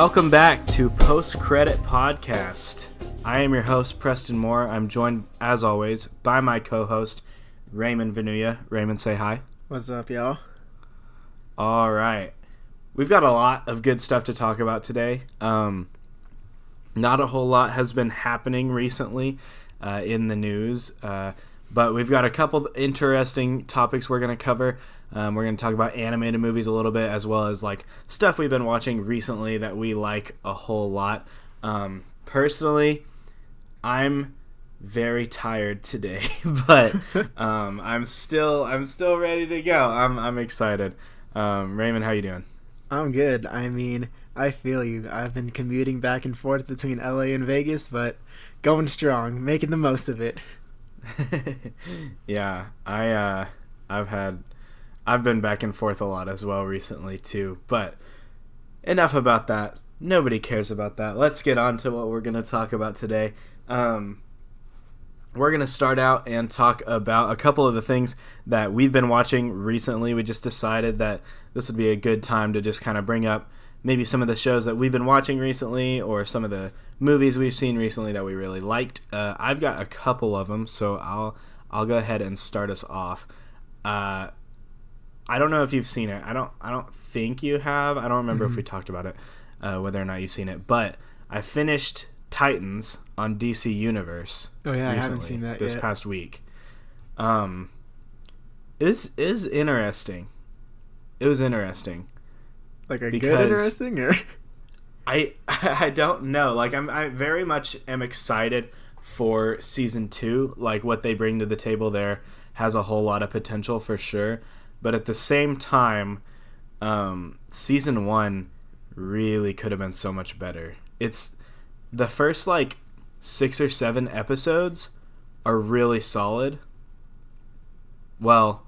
Welcome back to Post Credit Podcast. I am your host, Preston Moore. I'm joined, as always, by my co-host, Raymond Vanuya. Raymond, say hi. What's up, y'all? All right. We've got a lot of good stuff to talk about today. Not a whole lot has been happening recently in the news, but we've got a couple interesting topics we're going to cover. We're going to talk about animated movies a little bit, as well as like stuff we've been watching recently that we like a whole lot. Personally, I'm very tired today, but I'm still ready to go. I'm excited. Raymond, how you doing? I'm good. I mean, I feel you. I've been commuting back and forth between LA and Vegas, but going strong, making the most of it. Yeah, I've been back and forth a lot as well recently too, but enough about that. Nobody cares about that. Let's get on to what we're going to talk about today. We're going to start out and talk about a couple of the things that we've been watching recently. We just decided that this would be a good time to just kind of bring up maybe some of the shows that we've been watching recently or some of the movies we've seen recently that we really liked. I've got a couple of them, so I'll go ahead and start us off. I don't know if you've seen it. I don't think you have. I don't remember if we talked about it, whether or not you've seen it. But I finished Titans on DC Universe. Oh yeah, I haven't seen that this yet. past week. Is interesting. It was interesting. Like a good interesting, or I don't know. Like I very much am excited for season 2. Like what they bring to the table there has a whole lot of potential for sure. But at the same time, season 1 really could have been so much better. It's the first like 6 or 7 episodes are really solid. Well,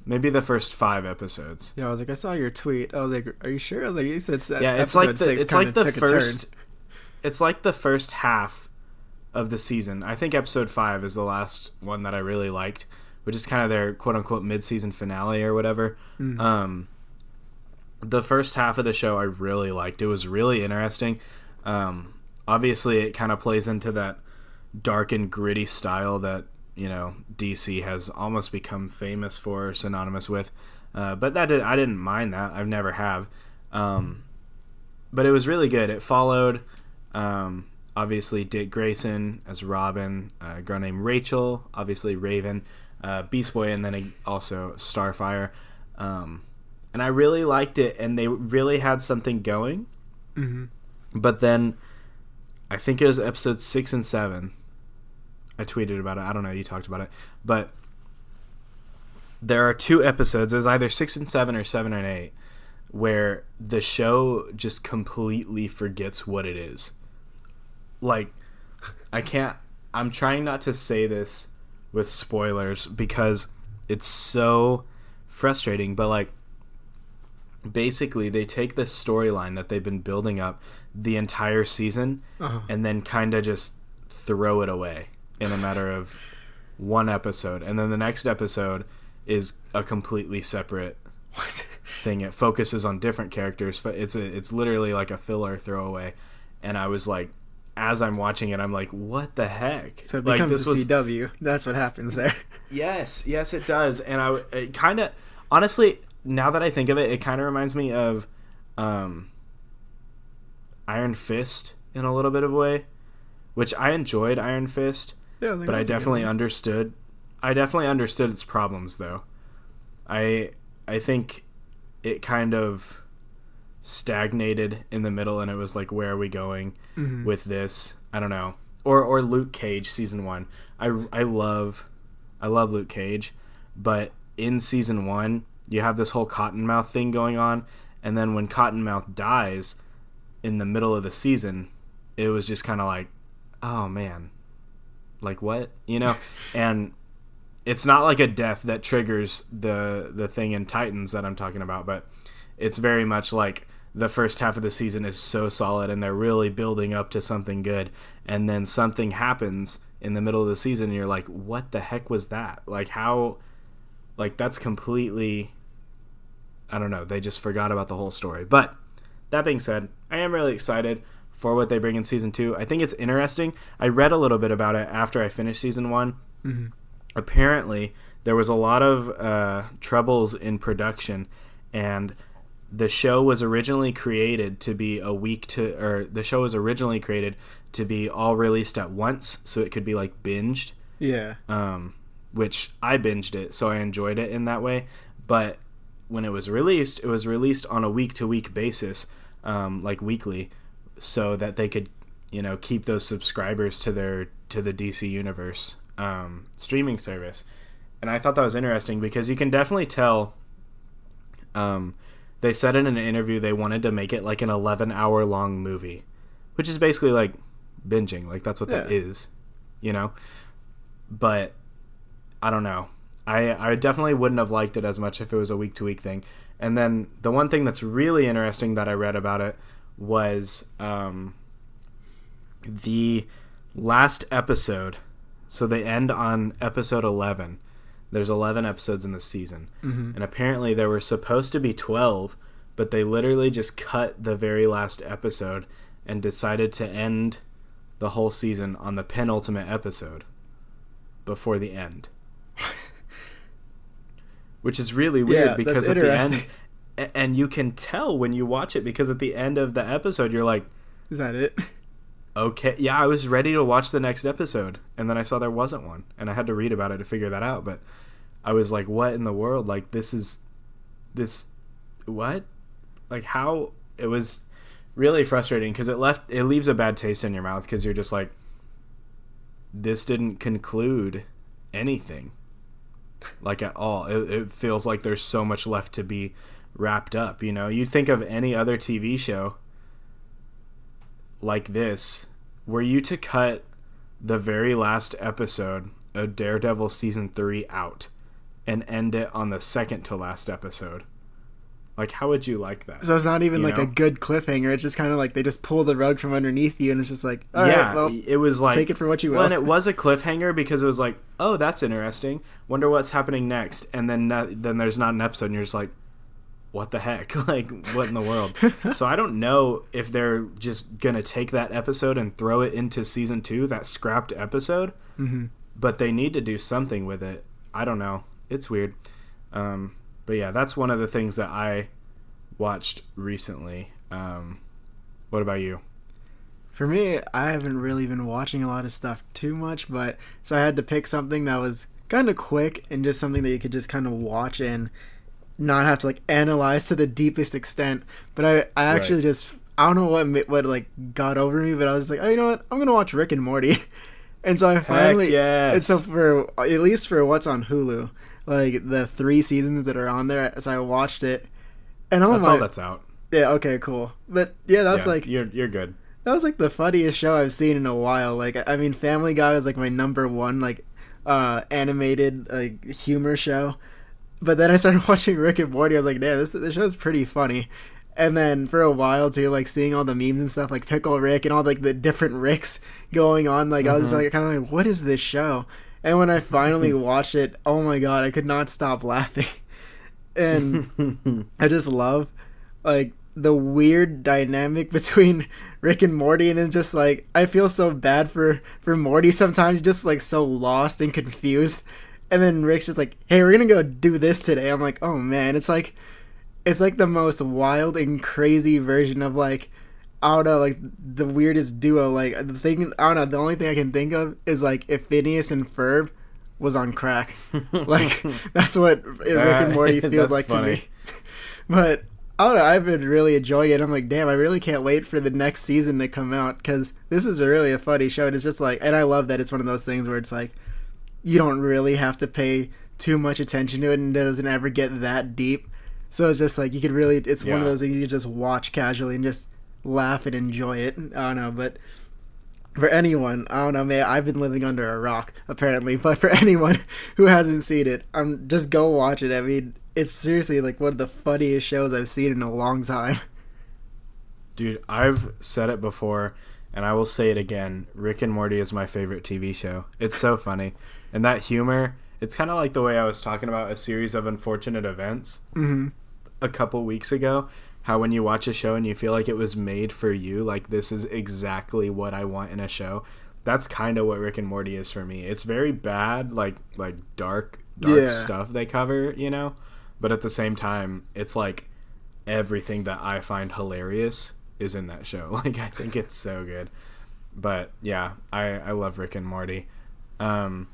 maybe the first 5 episodes. Yeah, I was like, I saw your tweet. I was like, are you sure? I was like, you said yeah, it's episode like the 6 it's like the took a first. turn. It's like the first half of the season. I think episode 5 is the last one that I really liked, which is kind of their quote-unquote mid-season finale or whatever. The first half of the show I really liked. It was really interesting. Obviously, it kind of plays into that dark and gritty style that, you know, DC has almost become famous for, or synonymous with. But I didn't mind that. I've never have. But it was really good. It followed, obviously, Dick Grayson as Robin, a girl named Rachel, obviously Raven, Beast Boy, and then also Starfire. And I really liked it, and they really had something going. Mm-hmm. But then I think it was episodes 6 and 7. I tweeted about it. I don't know. You talked about it. But there are 2 episodes. It was either 6 and 7 or 7 and 8 where the show just completely forgets what it is. Like, I'm trying not to say this with spoilers because it's so frustrating, but like basically they take this storyline that they've been building up the entire season and then kind of just throw it away in a matter of 1 episode, and then the next episode is a completely separate thing. It focuses on different characters. It's literally like a filler throwaway, and I was like, as I'm watching it, I'm like, what the heck? So it becomes a CW. That's what happens there. Yes, it does. And it kind of, honestly, now that I think of it, it kind of reminds me of Iron Fist in a little bit of a way, which I enjoyed Iron Fist, but I definitely understood. I definitely understood its problems, though. I think it kind of stagnated in the middle, and it was like, where are we going with this? I don't know. Or Luke Cage season 1. I love Luke Cage, but in season 1 you have this whole Cottonmouth thing going on, and then when Cottonmouth dies in the middle of the season, it was just kind of like, oh man, like what, you know? And it's not like a death that triggers the thing in Titans that I'm talking about, but it's very much like the first half of the season is so solid and they're really building up to something good, and then something happens in the middle of the season and you're like, what the heck was that? Like, how, like, that's completely, I don't know, they just forgot about the whole story. But that being said, I am really excited for what they bring in season 2. I think it's interesting. I read a little bit about it after I finished season 1. Mm-hmm. Apparently, there was a lot of troubles in production, and the show was originally created to be all released at once, so it could be like binged. Yeah. Which I binged it, so I enjoyed it in that way. But when it was released on a week-to-week basis, like weekly, so that they could, keep those subscribers to the DC Universe streaming service. And I thought that was interesting because you can definitely tell. They said in an interview they wanted to make it like an 11-hour long movie, which is basically like binging. Like that's what that is, But I don't know. I definitely wouldn't have liked it as much if it was a week-to-week thing. And then the one thing that's really interesting that I read about it was the last episode. So they end on episode 11. There's 11 episodes in the season. Mm-hmm. And apparently there were supposed to be 12, but they literally just cut the very last episode and decided to end the whole season on the penultimate episode before the end. Which is really weird because at the end, and you can tell when you watch it because at the end of the episode you're like, is that it? Okay, yeah, I was ready to watch the next episode, and then I saw there wasn't one, and I had to read about it to figure that out, but I was like, what in the world? Like, what? Like, how? It was really frustrating, because it leaves a bad taste in your mouth, because you're just like, this didn't conclude anything, like, at all. It feels like there's so much left to be wrapped up, You'd think of any other TV show like this, were you to cut the very last episode of Daredevil season 3 out and end it on the second to last episode, like, how would you like that? So it's not even like a good cliffhanger. It's just kind of like they just pull the rug from underneath you, and it's just like, all right, well, it was like, take it for what you will. Well, and it was a cliffhanger because it was like, oh, that's interesting. Wonder what's happening next, and then there's not an episode, and you're just like, what the heck? Like, what in the world? So I don't know if they're just going to take that episode and throw it into season 2, that scrapped episode. Mm-hmm. But they need to do something with it. I don't know. It's weird. But yeah, that's one of the things that I watched recently. What about you? For me, I haven't really been watching a lot of stuff too much, but so I had to pick something that was kind of quick and just something that you could just kind of watch and not have to like analyze to the deepest extent. But I actually just, I don't know what like got over me, but I was like, oh, you know what, I'm gonna watch Rick and Morty. And so I finally, and so for at least for what's on Hulu, like the 3 seasons that are on there, so I watched it, and that's all that's out. Yeah, okay, cool. But yeah, that's like, you're good. That was like the funniest show I've seen in a while. Like, I mean, Family Guy was like my number one like animated like humor show. But then I started watching Rick and Morty. I was like, damn, this show's pretty funny. And then for a while too, like seeing all the memes and stuff, like Pickle Rick and all like the different Ricks going on. Like I was like kind of like, what is this show? And when I finally watched it, oh my god, I could not stop laughing. And I just love like the weird dynamic between Rick and Morty, and it's just like I feel so bad for Morty sometimes, just like so lost and confused. And then Rick's just like, hey, we're gonna go do this today. I'm like, oh man, it's like the most wild and crazy version of like, I don't know, like the weirdest duo. Like the thing, I don't know, the only thing I can think of is like if Phineas and Ferb was on crack. Like that's what Rick and Morty feels like funny to me. But I don't know, I've been really enjoying it. I'm like, damn, I really can't wait for the next season to come out, because this is really a funny show. And it's just like, and I love that it's one of those things where it's like, you don't really have to pay too much attention to it, and it doesn't ever get that deep. So it's just like you could really, it's one of those things you just watch casually and just laugh and enjoy it. I don't know, but for anyone, I don't know, man, I've been living under a rock apparently, but for anyone who hasn't seen it, just go watch it. I mean, it's seriously like one of the funniest shows I've seen in a long time. Dude, I've said it before, and I will say it again. Rick and Morty is my favorite TV show. It's so funny. And that humor, it's kind of like the way I was talking about A Series of Unfortunate Events a couple weeks ago, how when you watch a show and you feel like it was made for you, like this is exactly what I want in a show. That's kind of what Rick and Morty is for me. It's very bad, like dark stuff they cover, you know, but at the same time, it's like everything that I find hilarious is in that show. Like, I think it's so good. But yeah, I love Rick and Morty. I'll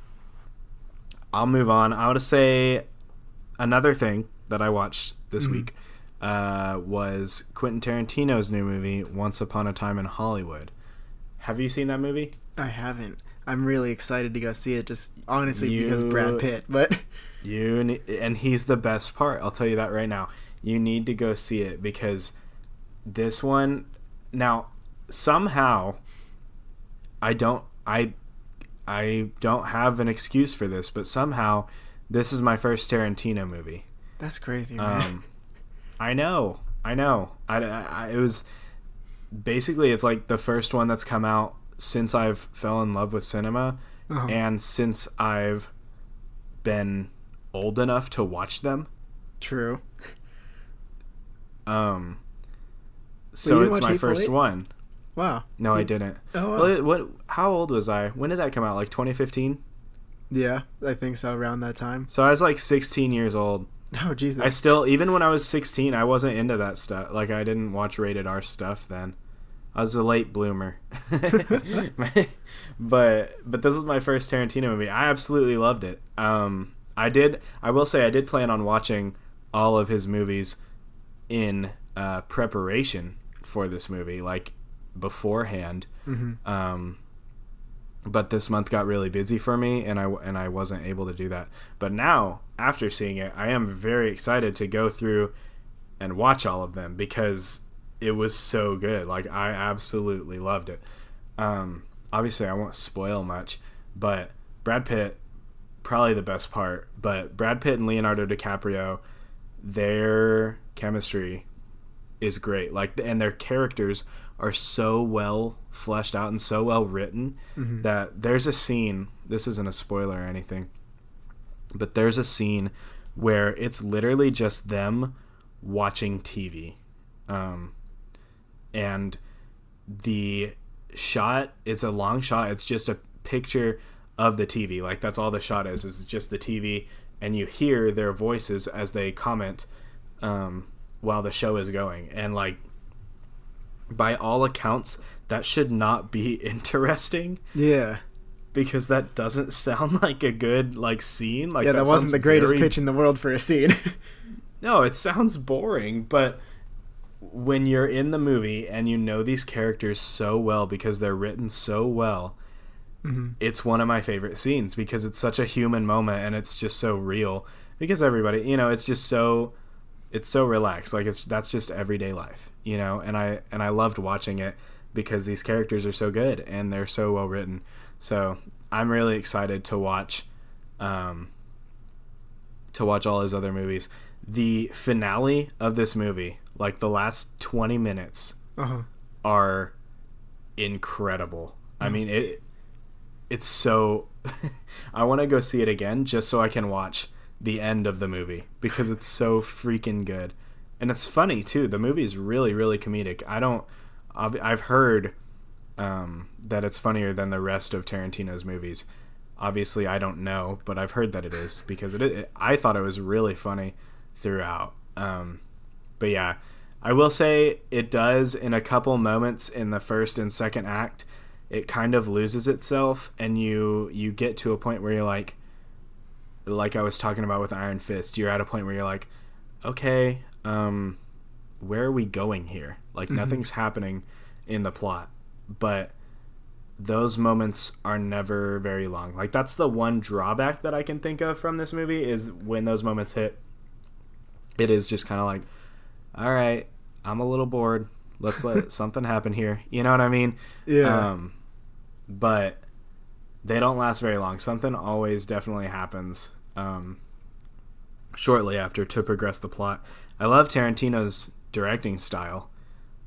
move on. I want to say another thing that I watched this week was Quentin Tarantino's new movie, Once Upon a Time in Hollywood. Have you seen that movie? I haven't. I'm really excited to go see it, just honestly because Brad Pitt. But and he's the best part. I'll tell you that right now. You need to go see it because this one, now somehow I don't have an excuse for this, but somehow this is my first Tarantino movie. That's crazy, man. I know. It was basically, it's like the first one that's come out since I've fell in love with cinema, and since I've been old enough to watch them. True. So it's my first one. Wow. No, I didn't. Oh, wow. Well, how old was I? When did that come out? Like 2015? Yeah, I think so, around that time. So I was like 16 years old. Oh, Jesus. I still, even when I was 16, I wasn't into that stuff. Like, I didn't watch rated R stuff then. I was a late bloomer. But this was my first Tarantino movie. I absolutely loved it. I will say I did plan on watching all of his movies in preparation for this movie, like beforehand. But this month got really busy for me, and I wasn't able to do that. But now, after seeing it, I am very excited to go through and watch all of them because it was so good. Like, I absolutely loved it. Obviously, I won't spoil much, but Brad Pitt, probably the best part. But Brad Pitt and Leonardo DiCaprio, their chemistry is great. Like, and their characters are so well fleshed out and so well written that there's a scene, this isn't a spoiler or anything, but there's a scene where it's literally just them watching TV. And the shot is a long shot. It's just a picture of the TV. Like, that's all the shot is just the TV, and you hear their voices as they comment while the show is going. And, like, by all accounts, that should not be interesting. Yeah. Because that doesn't sound like a good, like, scene. Like, yeah, that wasn't the greatest pitch in the world for a scene. No, it sounds boring, but when you're in the movie and you know these characters so well because they're written so well, it's one of my favorite scenes because it's such a human moment and it's just so real. Because everybody, you know, it's just so... it's so relaxed. Like, that's just everyday life, you know, and I loved watching it because these characters are so good and they're so well written. So I'm really excited to watch all his other movies. The finale of this movie, like the last 20 minutes are incredible. I mean, it's so I want to go see it again just so I can watch the end of the movie because it's so freaking good. And it's funny too. The movie is really, really comedic. I've heard that it's funnier than the rest of Tarantino's movies. Obviously I don't know, but I've heard that it is because I thought it was really funny throughout. But yeah, I will say it does in a couple moments in the first and second act, it kind of loses itself and you get to a point where you're like I was talking about with Iron Fist, you're at a point where you're like, okay, where are we going here? Like, nothing's happening in the plot. But those moments are never very long. Like, that's the one drawback that I can think of from this movie is when those moments hit, it is just kind of like, all right, I'm a little bored. Let's let something happen here. You know what I mean? Yeah. But they don't last very long. Something always definitely happens shortly after to progress the plot. I love Tarantino's directing style.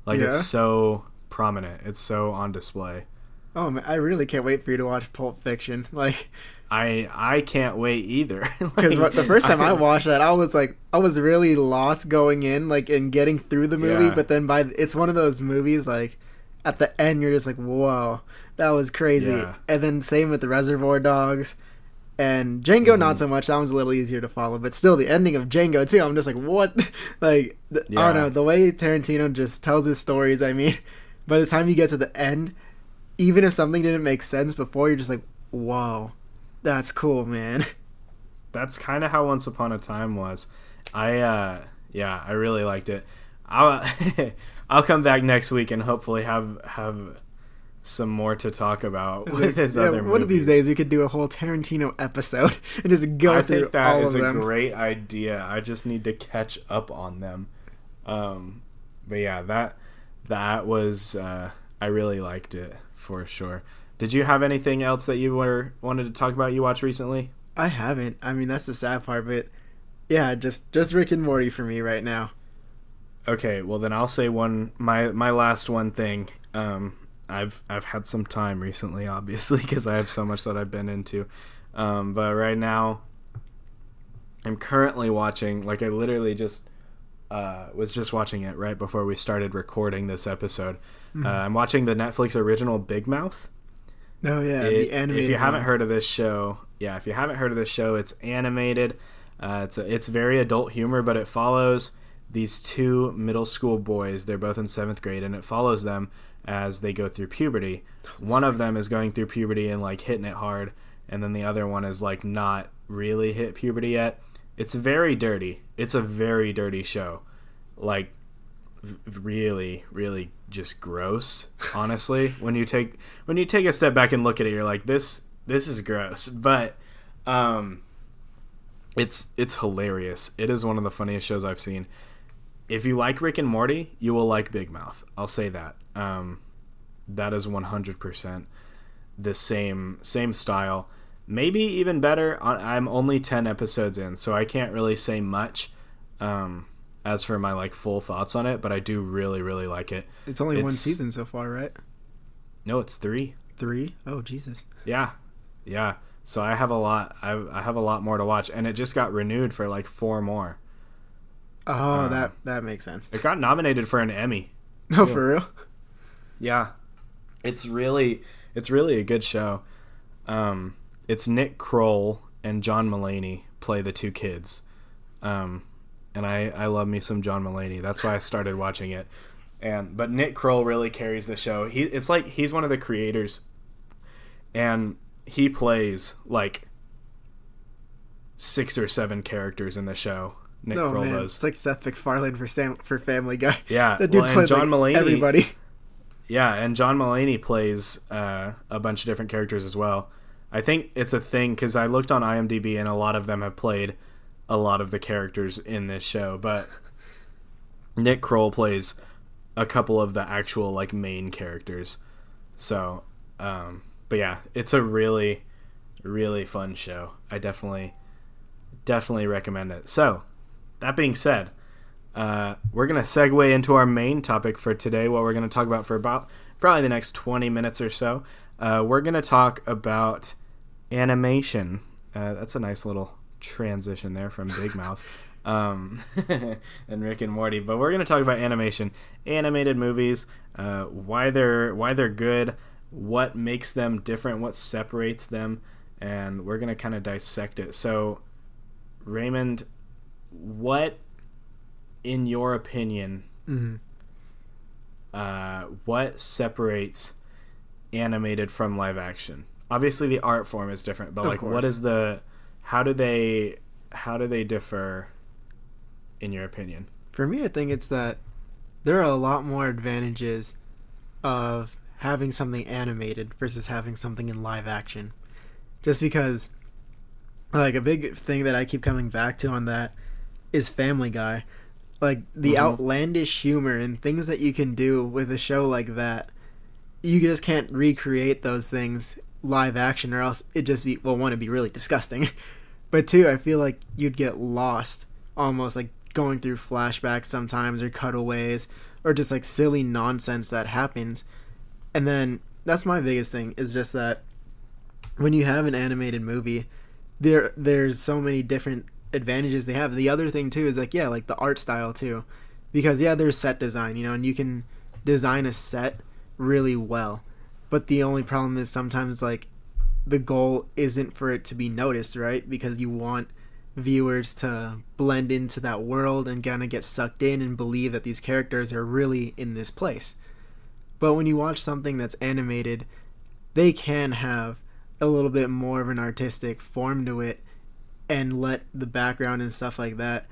Like, it's so prominent. It's so on display. Oh man, I really can't wait for you to watch Pulp Fiction. Like, I can't wait either. Because the first time I watched that, I was really lost going in, like, and getting through the movie. Yeah. But then it's one of those movies, like, at the end, you're just like, whoa, that was crazy. Yeah. And then same with the Reservoir Dogs. And Django, not so much. That one's a little easier to follow. But still, the ending of Django, too, I'm just like, what? Like, I don't know. The way Tarantino just tells his stories, I mean, by the time you get to the end, even if something didn't make sense before, you're just like, whoa, that's cool, man. That's kind of how Once Upon a Time was. I really liked it. I'll I'll come back next week and hopefully have some more to talk about with his other movies. One of these days we could do a whole Tarantino episode and just go through all of them. I think that is a great idea. I just need to catch up on them. But yeah, that was I really liked it for sure. Did you have anything else that you wanted to talk about you watched recently? I haven't. I mean, that's the sad part, but yeah, just Rick and Morty for me right now. Okay, well then I'll say my last one thing. I've had some time recently, obviously, because I have so much that I've been into. But right now, I'm currently watching. Like I literally just was just watching it right before we started recording this episode. Mm-hmm. I'm watching the Netflix original Big Mouth. Oh yeah, the animated. If you haven't heard of this show, it's animated. It's very adult humor, but it follows these two middle school boys. They're both in 7th grade, and it follows them as they go through puberty. One of them is going through puberty and like hitting it hard, and then the other one is like not really hit puberty yet. It's very dirty. It's a very dirty show. Like really, really just gross, honestly. when you take a step back and look at it, you're like, this is gross. But it's hilarious. It is one of the funniest shows I've seen. If you like Rick and Morty, you will like Big Mouth. I'll say that. That is 100% the same style. Maybe even better. I'm only 10 episodes in, so I can't really say much as for my like full thoughts on it, but I do really, really like it. It's only one season so far, right? No, it's 3. 3? Oh, Jesus. Yeah. So I have a lot. I have a lot more to watch, and it just got renewed for like 4 more. Oh, that makes sense. It got nominated for an Emmy. No, for real? Yeah. It's really a good show. It's Nick Kroll and John Mulaney play the two kids. And I love me some John Mulaney. That's why I started watching it. But Nick Kroll really carries the show. It's like he's one of the creators, and he plays like 6 or 7 characters in the show. Nick Kroll does. It's like Seth MacFarlane for Family Guy. Yeah, that dude plays John Mulaney. Everybody. Yeah, and John Mulaney plays a bunch of different characters as well. I think it's a thing because I looked on IMDb and a lot of them have played a lot of the characters in this show, but Nick Kroll plays a couple of the actual like main characters. So, but yeah, it's a really, really fun show. I definitely recommend it. So, that being said, we're going to segue into our main topic for today, what we're going to talk about for about probably the next 20 minutes or so. We're going to talk about animation. That's a nice little transition there from Big Mouth and Rick and Morty. But we're going to talk about animation, animated movies, why they're good, what makes them different, what separates them, and we're going to kind of dissect it. So, Raymond, what, in your opinion, what separates animated from live action? Obviously, the art form is different, but like, what is how do they differ, in your opinion? For me, I think it's that there are a lot more advantages of having something animated versus having something in live action. Just because, like, a big thing that I keep coming back to on that is Family Guy. Like, the outlandish humor and things that you can do with a show like that, you just can't recreate those things live action, or else it'd just be, well, one, it'd be really disgusting. But two, I feel like you'd get lost almost, like, going through flashbacks sometimes, or cutaways, or just, like, silly nonsense that happens. And then that's my biggest thing, is just that when you have an animated movie, there's so many different advantages they have. The other thing too is like, yeah, like the art style too, because yeah, there's set design, you know, and you can design a set really well, but the only problem is sometimes like the goal isn't for it to be noticed, right? Because you want viewers to blend into that world and kind of get sucked in and believe that these characters are really in this place. But when you watch something that's animated, they can have a little bit more of an artistic form to it and let the background and stuff like that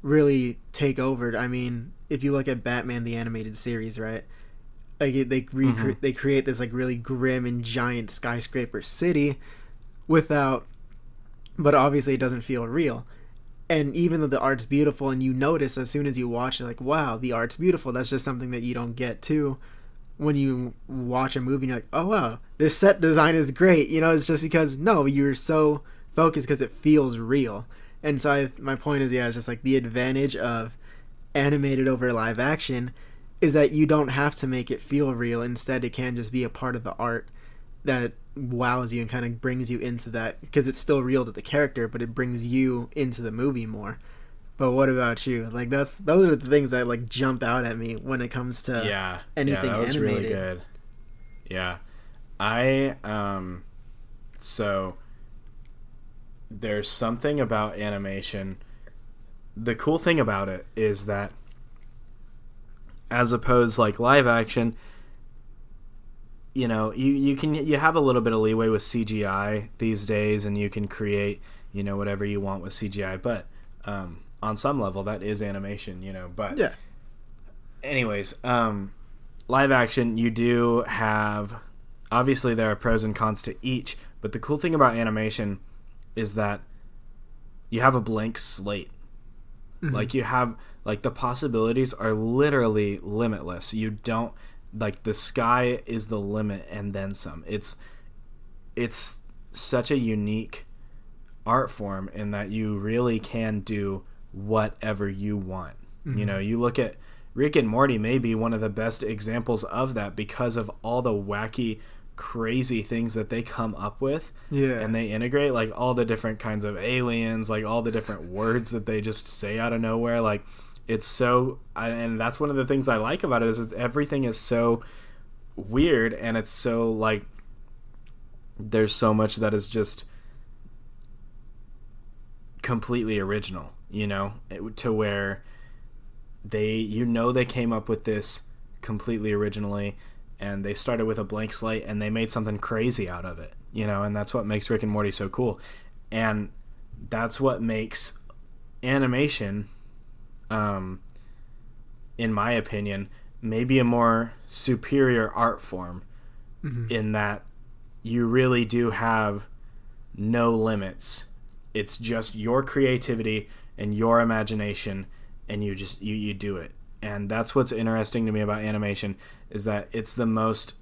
really take over. I mean, if you look at Batman the Animated Series, right? Like they create this like really grim and giant skyscraper city without, but obviously it doesn't feel real. And even though the art's beautiful, and you notice as soon as you watch it, like, wow, the art's beautiful. That's just something that you don't get to when you watch a movie and you're like, oh wow, this set design is great. You know, it's just because, no, you're so focused because it feels real. And so my point is, yeah, it's just like the advantage of animated over live action is that you don't have to make it feel real. Instead, it can just be a part of the art that wows you and kind of brings you into that, because it's still real to the character, but it brings you into the movie more. But what about you? Like, those are the things that like jump out at me when it comes to anything that was animated. Really good. Yeah, I so there's something about animation. The cool thing about it is that, as opposed like live action, you know, you have a little bit of leeway with CGI these days, and you can create, you know, whatever you want with CGI, but on some level that is animation, you know. But yeah, anyways, live action, you do have, obviously there are pros and cons to each, but the cool thing about animation is that you have a blank slate. Like, you have, like, the possibilities are literally limitless. You don't, like, the sky is the limit and then some. It's such a unique art form in that you really can do whatever you want. You know, you look at Rick and Morty, may be one of the best examples of that, because of all the wacky, crazy things that they come up with. And they integrate, like, all the different kinds of aliens, like all the different words that they just say out of nowhere. Like, it's so, and that's one of the things I like about it, is everything is so weird, and it's so, like, there's so much that is just completely original, you know, to where they, you know, they came up with this completely originally, and they started with a blank slate and they made something crazy out of it, you know. And that's what makes Rick and Morty so cool, and that's what makes animation, in my opinion, maybe a more superior art form, in that you really do have no limits. It's just your creativity and your imagination, and you just you do it. And that's what's interesting to me about animation, is that it's the most,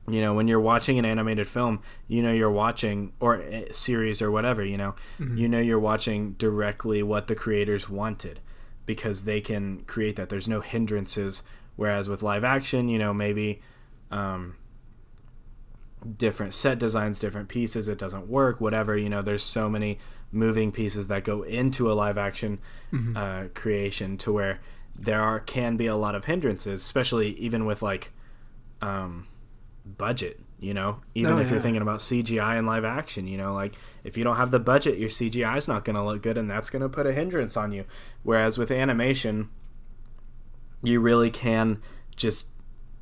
you know, when you're watching an animated film, you know, you're watching, or a series or whatever, you know, you know, you're watching directly what the creators wanted, because they can create that. There's no hindrances. Whereas with live action, you know, maybe different set designs, different pieces, it doesn't work, whatever, you know, there's so many moving pieces that go into a live action creation, to where can be a lot of hindrances, especially even with like budget, you know, even if you're thinking about CGI and live action, you know, like if you don't have the budget, your CGI is not going to look good, and that's going to put a hindrance on you. Whereas with animation, you really can just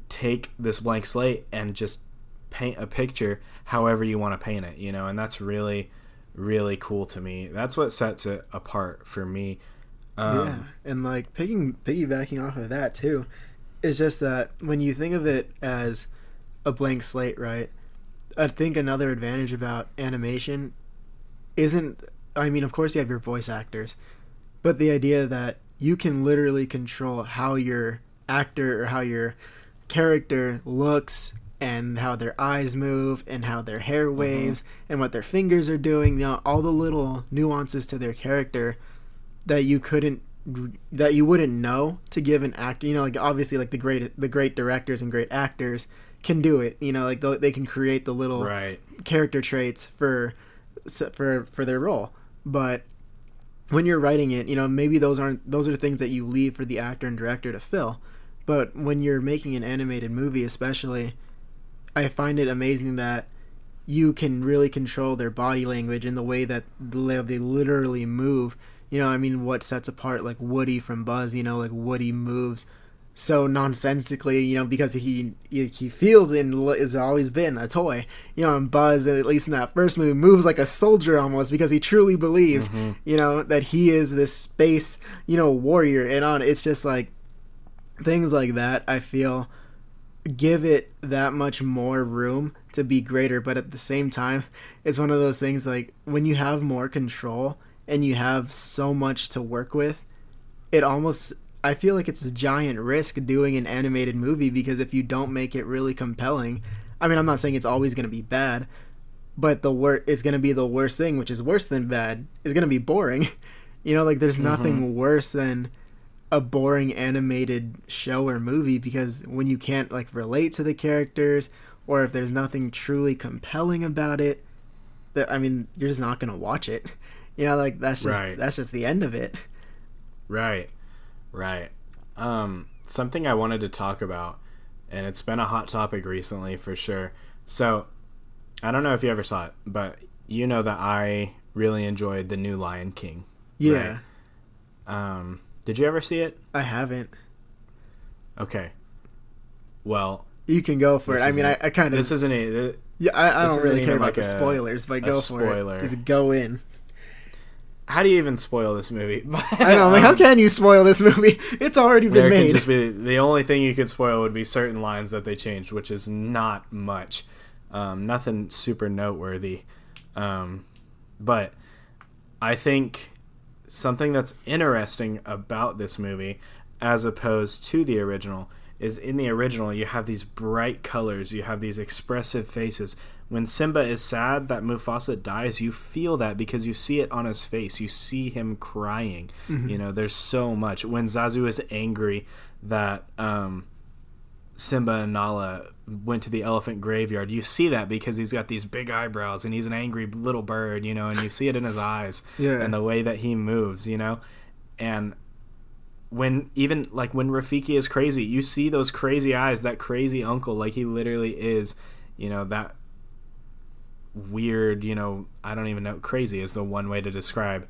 take this blank slate and just paint a picture however you want to paint it, you know. And that's really, really cool to me. That's what sets it apart for me. And like piggybacking off of that too, is just that when you think of it as a blank slate, right? I think another advantage about animation isn't, I mean, of course you have your voice actors, but the idea that you can literally control how your actor or how your character looks, and how their eyes move, and how their hair waves, and what their fingers are doing, you know, all the little nuances to their character that you wouldn't know to give an actor. You know, like obviously like the great directors and great actors can do it. You know, like they can create the little character traits for their role. But when you're writing it, you know, maybe those are things that you leave for the actor and director to fill. But when you're making an animated movie, especially, I find it amazing that you can really control their body language and the way that they literally move. You know, I mean, what sets apart like Woody from Buzz? You know, like Woody moves so nonsensically, you know, because he feels and has always been a toy. You know, and Buzz, at least in that first movie, moves like a soldier almost because he truly believes, you know, that he is this space, you know, warrior. And it's just like things like that, I feel, give it that much more room to be greater. But at the same time, it's one of those things like when you have more control and you have so much to work with, it almost, I feel like it's a giant risk doing an animated movie, because if you don't make it really compelling, I mean, I'm not saying it's always going to be bad, but it's going to be the worst thing, which is worse than bad, is going to be boring. You know, like there's nothing worse than a boring animated show or movie, because when you can't like relate to the characters, or if there's nothing truly compelling about it, that, I mean, you're just not going to watch it. You know, like that's just the end of it. Right. Something I wanted to talk about, and it's been a hot topic recently for sure. So, I don't know if you ever saw it, but you know that I really enjoyed the new Lion King. Yeah. Right? Did you ever see it? I haven't. Okay. Well, you can go for it. I mean, I kind of. This isn't a. Yeah, I don't really care about the spoilers, but go for it. Just go in. How do you even spoil this movie? I know. Like, how can you spoil this movie? It's already been made. Can just be, the only thing you could spoil would be certain lines that they changed, which is not much. Nothing super noteworthy. But I think something that's interesting about this movie, as opposed to the original, is in the original you have these bright colors, you have these expressive faces. When Simba is sad that Mufasa dies, you feel that because you see it on his face. You see him crying. You know, there's so much. When Zazu is angry that Simba and Nala went to the elephant graveyard, you see that because he's got these big eyebrows and he's an angry little bird, you know, and you see it in his eyes and the way that he moves, you know. And when Rafiki is crazy, you see those crazy eyes, that crazy uncle, like he literally is, you know, that weird, you know, I don't even know, crazy is the one way to describe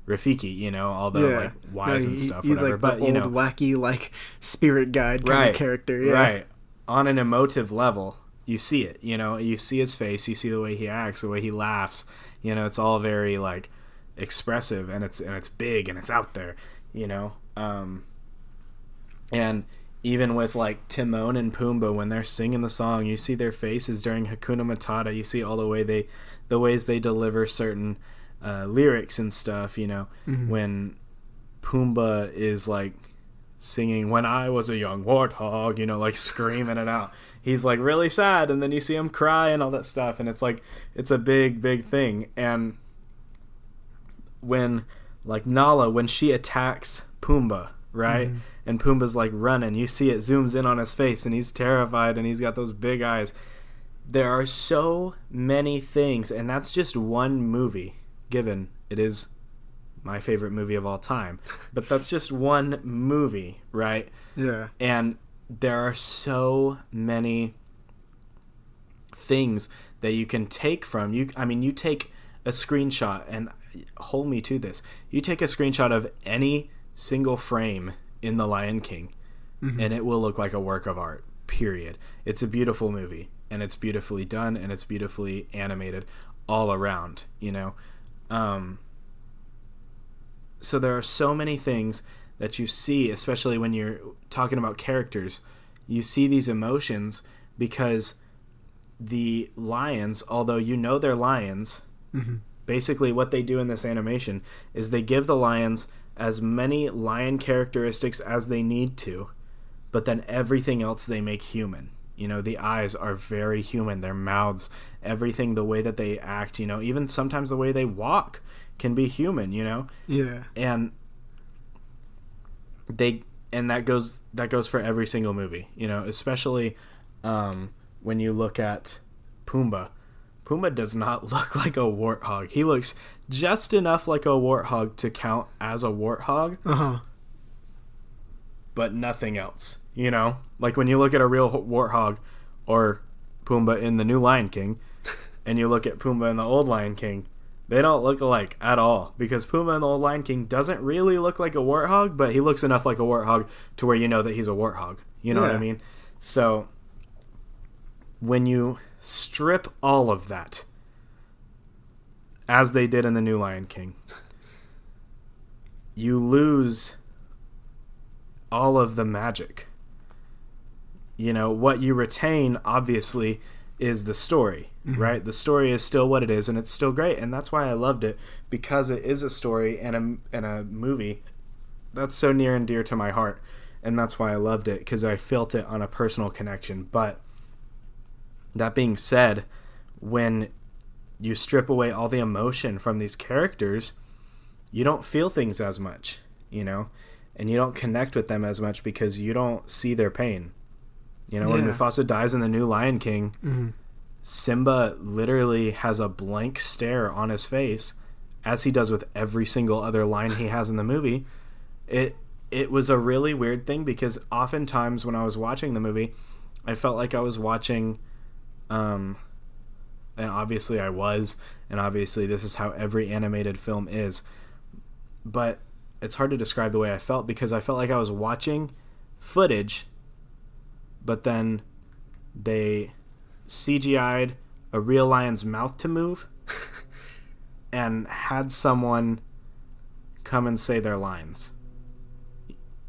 Rafiki, you know, although like wise and stuff, he's whatever. Like but the you know, old wacky like spirit guide kind of character, right? On an emotive level, you see it. You know, you see his face, you see the way he acts, the way he laughs. You know, it's all very like expressive, and it's big and it's out there. You know, and even with like Timon and Pumbaa, when they're singing the song, you see their faces during Hakuna Matata. You see all the ways they deliver certain lyrics and stuff. You know, when Pumbaa is like singing "When I Was a Young Warthog," you know, like screaming it out. He's like really sad, and then you see him cry and all that stuff, and it's like it's a big thing. And when like Nala, when she attacks Pumbaa, right? And Pumbaa's like running, you see it zooms in on his face and he's terrified and he's got those big eyes. There are so many things, and that's just one movie, given it is my favorite movie of all time. But that's just one movie, right? Yeah. And there are so many things that you can take from you. I mean, you take a screenshot, and hold me to this. You take a screenshot of any single frame in The Lion King, and it will look like a work of art, period. It's a beautiful movie, and it's beautifully done, and it's beautifully animated all around, you know? So there are so many things that you see, especially when you're talking about characters. You see these emotions because the lions, although you know they're lions, basically what they do in this animation is they give the lions as many lion characteristics as they need to, but then everything else they make human. You know, the eyes are very human, their mouths, everything, the way that they act, you know, even sometimes the way they walk can be human, you know? Yeah. And that goes for every single movie, you know, especially when you look at Pumbaa. Pumbaa does not look like a warthog. He looks just enough like a warthog to count as a warthog, but nothing else. You know, like when you look at a real warthog or Pumbaa in the new Lion King, and you look at Pumbaa in the old Lion King, they don't look alike at all, because Pumbaa in the old Lion King doesn't really look like a warthog, but he looks enough like a warthog to where you know that he's a warthog. You know what I mean? So when you strip all of that, as they did in the new Lion King, you lose all of the magic. You know, what you retain, obviously, is the story, right? The story is still what it is, and it's still great, and that's why I loved it, because it is a story and a movie that's so near and dear to my heart, and that's why I loved it, because I felt it on a personal connection. But that being said, when you strip away all the emotion from these characters, you don't feel things as much, you know, and you don't connect with them as much because you don't see their pain. You know, when Mufasa dies in the new Lion King, Simba literally has a blank stare on his face, as he does with every single other line he has in the movie. It was a really weird thing, because oftentimes when I was watching the movie, I felt like I was watching, and obviously I was, and obviously this is how every animated film is, but it's hard to describe the way I felt, because I felt like I was watching footage, but then they CGI'd a real lion's mouth to move and had someone come and say their lines.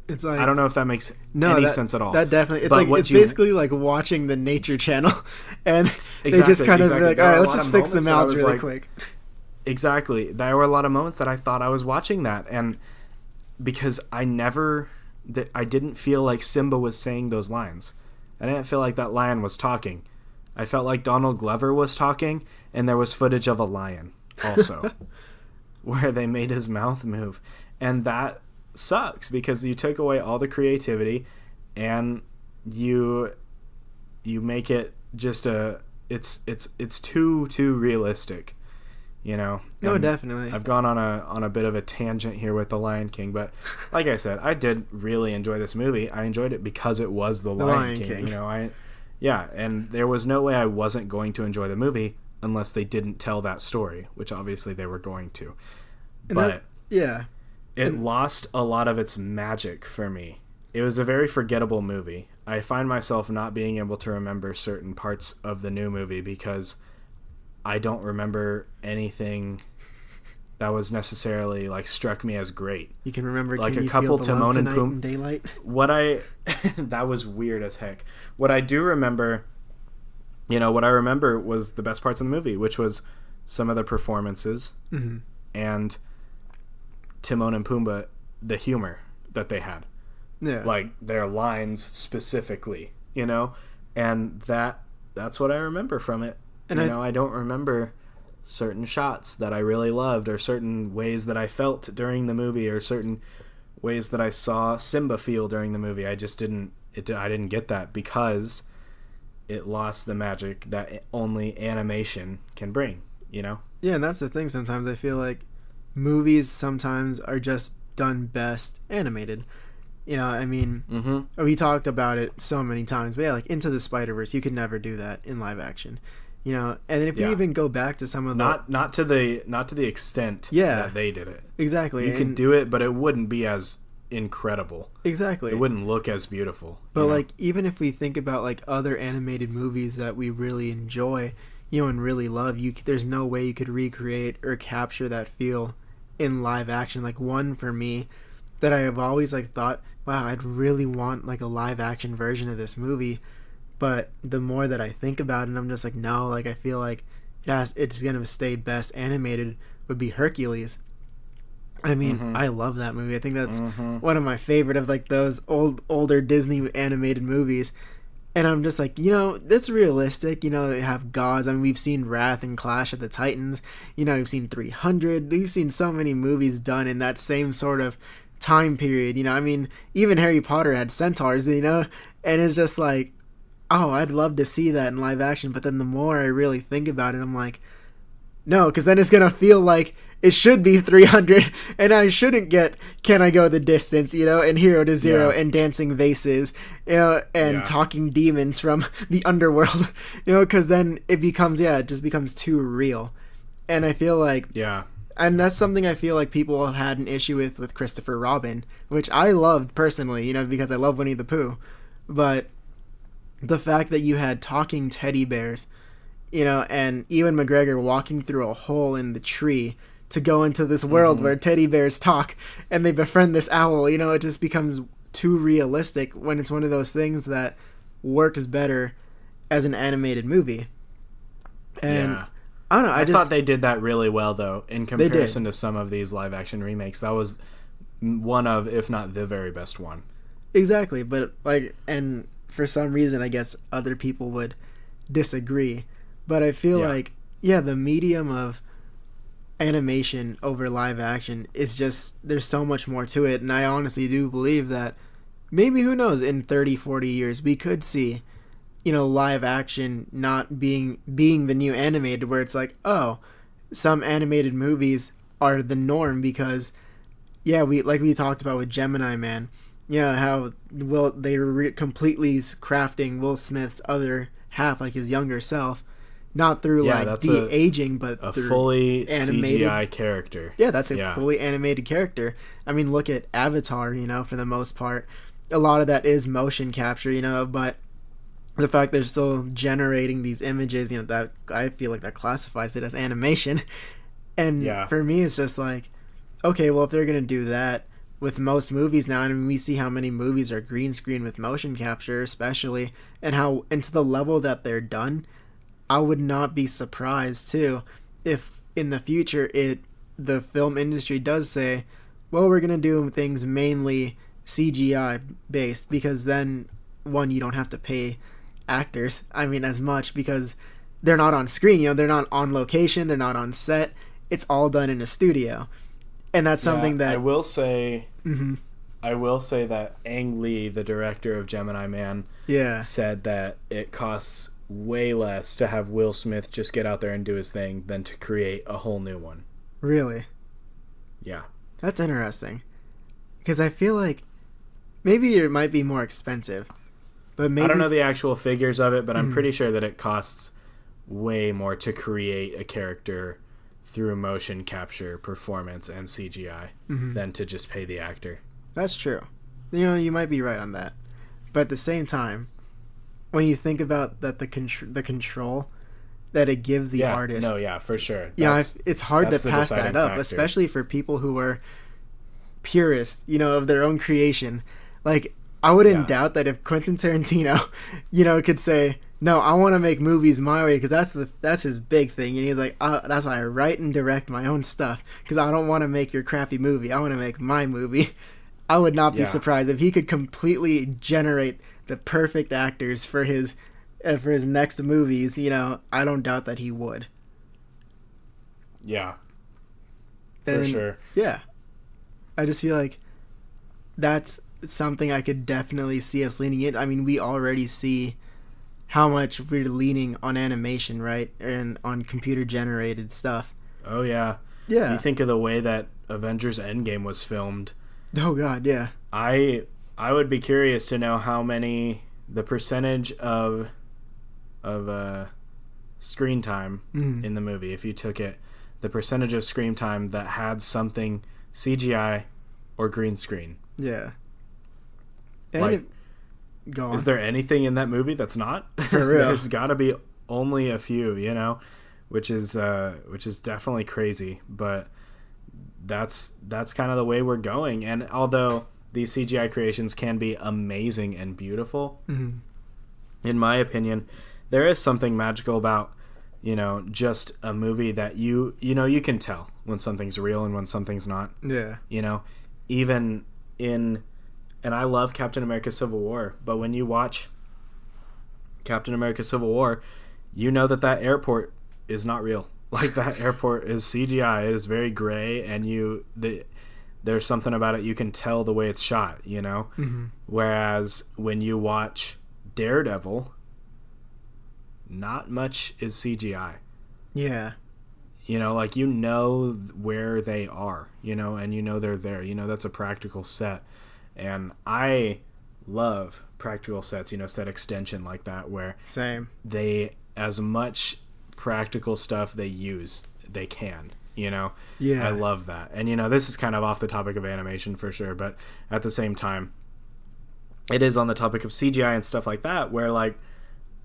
It's like, I don't know if that makes any sense at all. That definitely, it's basically like watching the Nature Channel, and they just kind of be like, all right, let's just fix the mouths really quick. Exactly. There were a lot of moments that I thought I was watching that, and because I didn't feel like Simba was saying those lines. I didn't feel like that lion was talking. I felt like Donald Glover was talking, and there was footage of a lion also where they made his mouth move. And that sucks, because you took away all the creativity, and you make it just it's too realistic, you know. No, definitely. I've gone on a bit of a tangent here with The Lion King, but like I said, I did really enjoy this movie. I enjoyed it because it was The Lion King. You know, and there was no way I wasn't going to enjoy the movie unless they didn't tell that story, which obviously they were going to. But it lost a lot of its magic for me. It was a very forgettable movie. I find myself not being able to remember certain parts of the new movie because I don't remember anything that was necessarily like struck me as great. You can remember like Can a You couple Feel the Timon Love and Tonight in Daylight? That was weird as heck. What I do remember, what I remember was the best parts of the movie, which was some of the performances and Timon and Pumbaa, the humor that they had. Yeah. Like their lines specifically, and that's what I remember from it. And I don't remember certain shots that I really loved, or certain ways that I felt during the movie, or certain ways that I saw Simba feel during the movie. I just didn't get that because it lost the magic that only animation can bring, Yeah, and that's the thing. Sometimes I feel like movies sometimes are just done best animated. We talked about it so many times, but yeah, like Into the Spider-Verse, you could never do that in live action. And then if we even go back to some of the not to the extent that they did it. Exactly. You could do it, but it wouldn't be as incredible. Exactly. It wouldn't look as beautiful. But like even if we think about like other animated movies that we really enjoy, and really love, there's no way you could recreate or capture that feel in live action. Like one for me that I have always like thought, wow, I'd really want like a live action version of this movie. But the more that I think about it, I'm just like, no, like I feel like it's going to stay best animated would be Hercules. I mean, I love that movie. I think that's one of my favorite of like those older Disney animated movies. And I'm just like, that's realistic. They have gods. I mean, we've seen Wrath and Clash of the Titans. We've seen 300. We've seen so many movies done in that same sort of time period. I mean, even Harry Potter had centaurs, and it's just like, oh, I'd love to see that in live action. But then the more I really think about it, I'm like, no, because then it's going to feel like it should be 300 and I shouldn't get Can I Go the Distance, and Hero to Zero and Dancing Vases, and Talking Demons from the underworld, because then it just becomes too real. And I feel like, and that's something I feel like people had an issue with Christopher Robin, which I loved personally, because I love Winnie the Pooh. But the fact that you had talking teddy bears, and Ewan McGregor walking through a hole in the tree to go into this world where teddy bears talk and they befriend this owl, it just becomes too realistic when it's one of those things that works better as an animated movie. And I don't know. I thought they did that really well, though, in comparison to some of these live action remakes. That was one of, if not the very best one. Exactly. But and for some reason, I guess other people would disagree. But I feel like, the medium of animation over live action is just, there's so much more to it. And I honestly do believe that maybe, who knows, in 30, 40 years, we could see, live action not being the new animated, where it's like, oh, some animated movies are the norm because, we talked about with Gemini Man, how they were completely crafting Will Smith's other half, like his younger self, not through de-aging, but through fully animated CGI character. Yeah, that's a fully animated character. I mean, look at Avatar, for the most part. A lot of that is motion capture, but the fact they're still generating these images, that I feel like that classifies it as animation. And for me, it's just like, okay, well, if they're going to do that with most movies now, and we see how many movies are green screen with motion capture, especially, and to the level that they're done, I would not be surprised too if in the future the film industry does say, well, we're gonna do things mainly CGI based, because then one, you don't have to pay actors as much, because they're not on screen, they're not on location, they're not on set, it's all done in a studio. And that's something that I will say that Ang Lee, the director of Gemini Man, said that it costs way less to have Will Smith just get out there and do his thing than to create a whole new one. Really? Yeah. That's interesting. Because I feel like maybe it might be more expensive. But maybe I don't know the actual figures of it, but I'm pretty sure that it costs way more to create a character through motion capture, performance, and CGI than to just pay the actor. That's true. You might be right on that. But at the same time, when you think about that, the control that it gives the artist. No, yeah, for sure. It's hard to pass that up, especially for people who are purists, of their own creation. Like, I wouldn't doubt that if Quentin Tarantino, could say, no, I want to make movies my way, because that's his big thing. And he's like, that's why I write and direct my own stuff, because I don't want to make your crappy movie. I want to make my movie. I would not be surprised if he could completely generate the perfect actors for his next movies. I don't doubt that he would. Yeah. For sure. Yeah. I just feel like that's something I could definitely see us leaning in. We already see how much we're leaning on animation, right? And on computer generated stuff. Oh yeah. Yeah. You think of the way that Avengers Endgame was filmed. Oh god, yeah. I would be curious to know the percentage of screen time in the movie, if you took the percentage of screen time that had something CGI or green screen. Yeah. And go on. Is there anything in that movie that's not? For real. There's got to be only a few, which is definitely crazy, but that's kind of the way we're going. And although these CGI creations can be amazing and beautiful, in my opinion, there is something magical about, just a movie that you can tell when something's real and when something's not. Yeah. Even in, and I love Captain America Civil War, but when you watch Captain America Civil War, that airport is not real. Like, that airport is CGI. It is very gray, and there's something about it, you can tell the way it's shot, Whereas when you watch Daredevil, not much is CGI. Yeah. You know, like, you know where they are, you know, and you know they're there. You know that's a practical set. And I love practical sets, you know, set extension like that, where Same. they, as much practical stuff they can, you know. Yeah. I love that. And, you know, this is kind of off the topic of animation for sure, but at the same time, it is on the topic of CGI and stuff like that, where, like,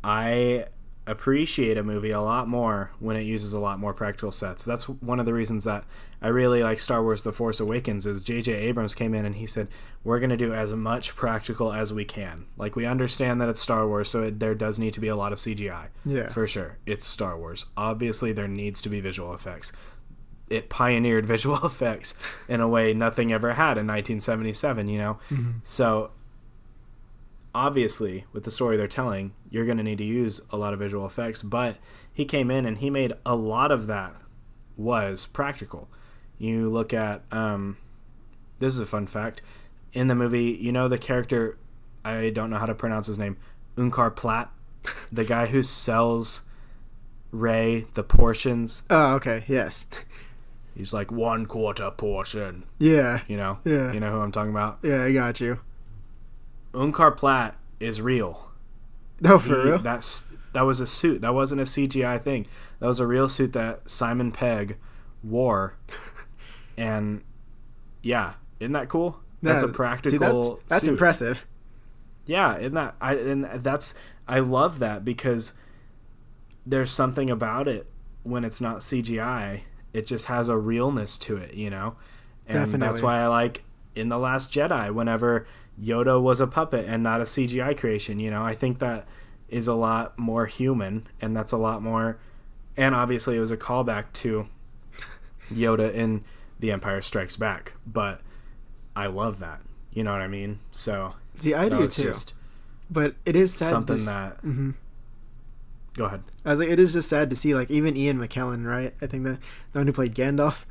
I appreciate a movie a lot more when it uses a lot more practical sets. That's one of the reasons that I really like Star Wars The Force Awakens, is J.J. Abrams came in and he said, we're going to do as much practical as we can. Like, we understand that it's Star Wars, so there does need to be a lot of CGI. Yeah. For sure. It's Star Wars. Obviously, there needs to be visual effects. It pioneered visual effects in a way nothing ever had in 1977, you know? Mm-hmm. So obviously, with the story they're telling, you're going to need to use a lot of visual effects, but he came in and he made a lot of that was practical. You look at, this is a fun fact, in the movie, you know the character, I don't know how to pronounce his name, Unkar Platt, the guy who sells Rey the portions. Oh, okay, yes. He's like 1/4 portion. Yeah. You know? Yeah. You know who I'm talking about? Yeah, I got you. Unkar Platt is real. No, for real? That was a suit. That wasn't a CGI thing. That was a real suit that Simon Pegg wore. And yeah, isn't that cool? That's a practical that's suit. impressive. Yeah, I love that, because there's something about it when it's not CGI. It just has a realness to it, you know? And Definitely. That's why I like in The Last Jedi, whenever Yoda was a puppet and not a CGI creation, you know? I think that is a lot more human, and that's a lot more... And obviously it was a callback to Yoda in The Empire Strikes Back, but I love that. You know what I mean? So... See, I do too. But it is sad something that... Mm-hmm. Go ahead. I was like, it is just sad to see, like, even Ian McKellen, right? I think the one who played Gandalf,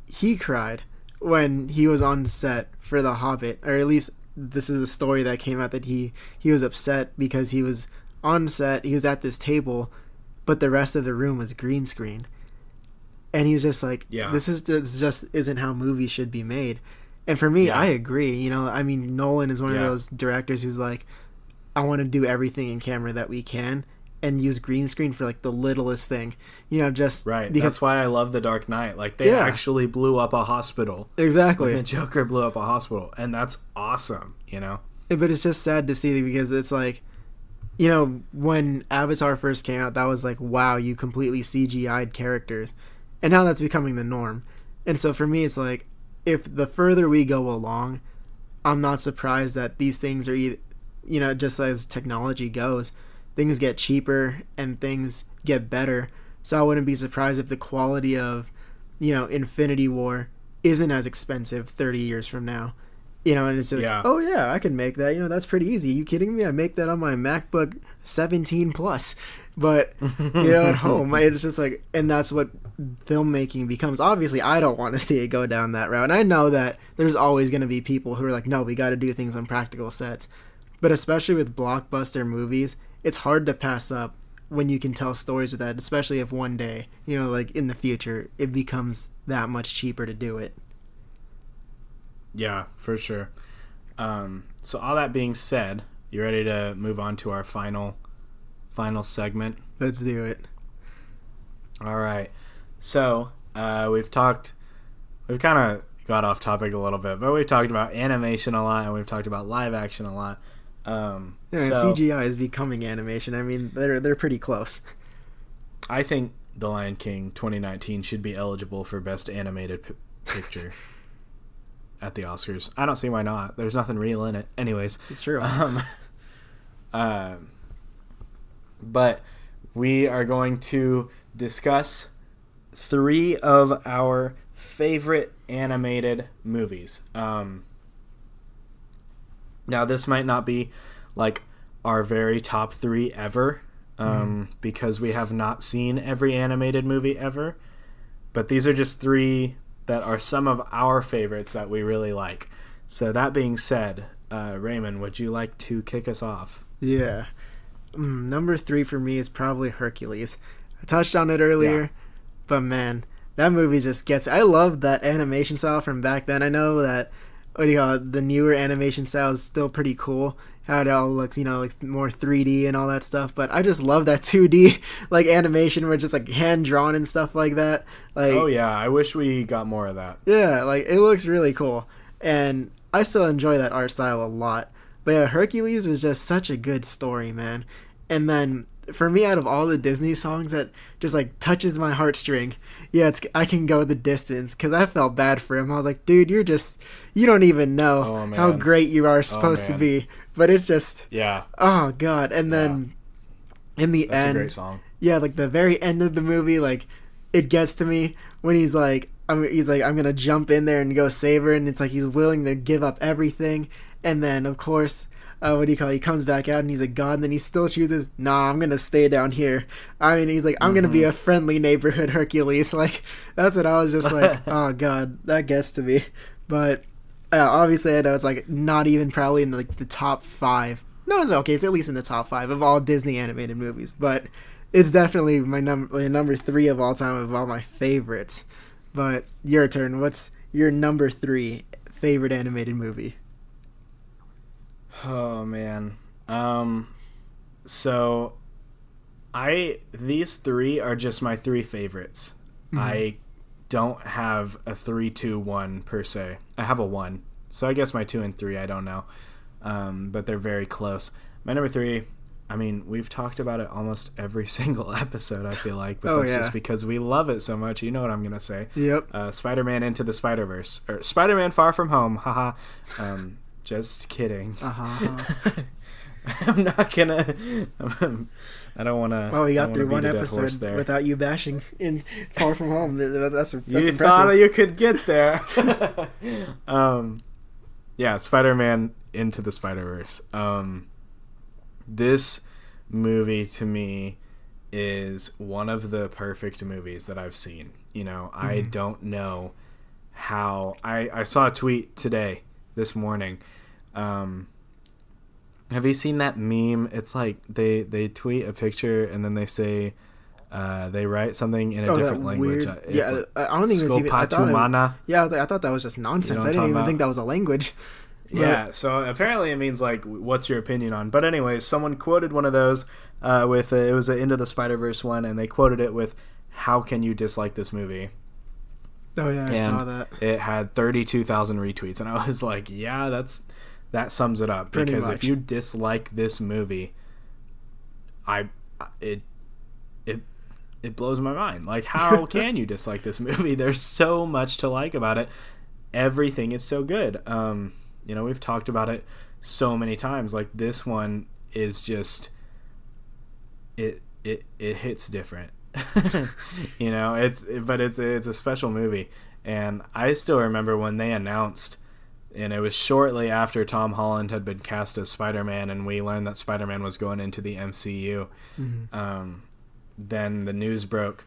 he cried when he was on set for The Hobbit, or at least this is the story that came out, that he was upset because he was on set, he was at this table, but the rest of the room was green screen. And he's just like, yeah. This just isn't how movies should be made. And for me, I agree. You know, I mean, Nolan is one of those directors who's like, I want to do everything in camera that we can and use green screen for, like, the littlest thing. You know, just... Right. Because, that's why I love The Dark Knight. Like, they actually blew up a hospital. Exactly. The Joker blew up a hospital. And that's awesome, you know? But it's just sad to see, because it's like, you know, when Avatar first came out, that was like, wow, you completely CGI'd characters. And now that's becoming the norm. And so for me, it's like, if the further we go along, I'm not surprised that these things are, you know, just as technology goes, things get cheaper and things get better. So I wouldn't be surprised if the quality of, you know, Infinity War isn't as expensive 30 years from now. You know, and it's like, oh yeah, I can make that. You know, that's pretty easy. Are you kidding me? I make that on my MacBook 17 Plus. But, you know, at home, it's just like, and that's what filmmaking becomes. Obviously, I don't want to see it go down that route. And I know that there's always going to be people who are like, no, we got to do things on practical sets. But especially with blockbuster movies, it's hard to pass up when you can tell stories with that, especially if one day, you know, like in the future, it becomes that much cheaper to do it. Yeah, for sure. So all that being said, you ready to move on to our final segment? Let's do it. All right. So we've kind of got off topic a little bit, but we've talked about animation a lot, and we've talked about live action a lot. CGI is becoming animation. I mean, they're pretty close. I think The Lion King 2019 should be eligible for Best Animated Picture at the Oscars. I don't see why not. There's nothing real in it. Anyways. It's true. But we are going to discuss 3 of our favorite animated movies. Now, this might not be like our very top 3 ever, because we have not seen every animated movie ever. But these are just 3 that are some of our favorites that we really like. So that being said, Raymond, would you like to kick us off? Yeah. Number 3 for me is probably Hercules. I touched on it earlier, but man, that movie just gets... I love that animation style from back then. I know that the newer animation style is still pretty cool. How it all looks, like more 3D and all that stuff. But I just love that 2D like animation where it's just like hand drawn and stuff like that. Like, oh yeah, I wish we got more of that. Yeah, like it looks really cool, and I still enjoy that art style a lot. But yeah, Hercules was just such a good story, man. And then for me, out of all the Disney songs that just like touches my heartstring, it's I Can Go the Distance, because I felt bad for him. I was like, dude, you don't even know how great you are supposed to be. But it's just, oh god. And then in the end, that's a great song. Yeah, like the very end of the movie, like it gets to me when he's like, I'm gonna jump in there and go save her, and it's like he's willing to give up everything. And then of course, he comes back out and he's a god, and then he still chooses, nah, I'm gonna stay down here. I mean, he's like, I'm gonna be a friendly neighborhood Hercules. Like, that's what I was just like, oh god, that gets to me. But obviously I know it's like not even probably in like the top 5. No, it's okay, it's at least in the top 5 of all Disney animated movies, but it's definitely my number 3 of all time, of all my favorites. But your turn. What's your number 3 favorite animated movie? Oh man. So these 3 are just my 3 favorites. Mm-hmm. I don't have a 3, 2, 1 per se. I have a 1. So I guess my 2 and 3 I don't know. But they're very close. My number 3, I mean, we've talked about it almost every single episode, I feel like, but that's just because we love it so much. You know what I'm going to say. Yep. Spider-Man Into the Spider-Verse, or Spider-Man Far From Home. Haha. Just kidding. I'm not going to... I don't want to... Well, we got through one episode without you bashing in Far From Home. That's you impressive. Thought you could get there. Yeah, Spider-Man Into the Spider-Verse. This movie to me is one of the perfect movies that I've seen. I don't know how... I saw a tweet this morning. Have you seen that meme? It's like they tweet a picture and then they say they write something in a different language. Weird, I don't think it's even... I thought that was just nonsense. I didn't even think that was a language. Yeah, so apparently it means like, what's your opinion on? But anyways, someone quoted one of those with it was an Into the Spider-Verse one, and they quoted it with, "How can you dislike this movie?" Oh yeah, I saw that. It had 32,000 retweets, and I was like, yeah, that sums it up. Pretty because much. If you dislike this movie, it blows my mind. Like, how can you dislike this movie? There's so much to like about it. Everything is so good. We've talked about it so many times. Like, this one is just it hits different. It's a special movie. And I still remember when they announced, and it was shortly after Tom Holland had been cast as Spider-Man, and we learned that Spider-Man was going into the MCU. Mm-hmm. Then the news broke.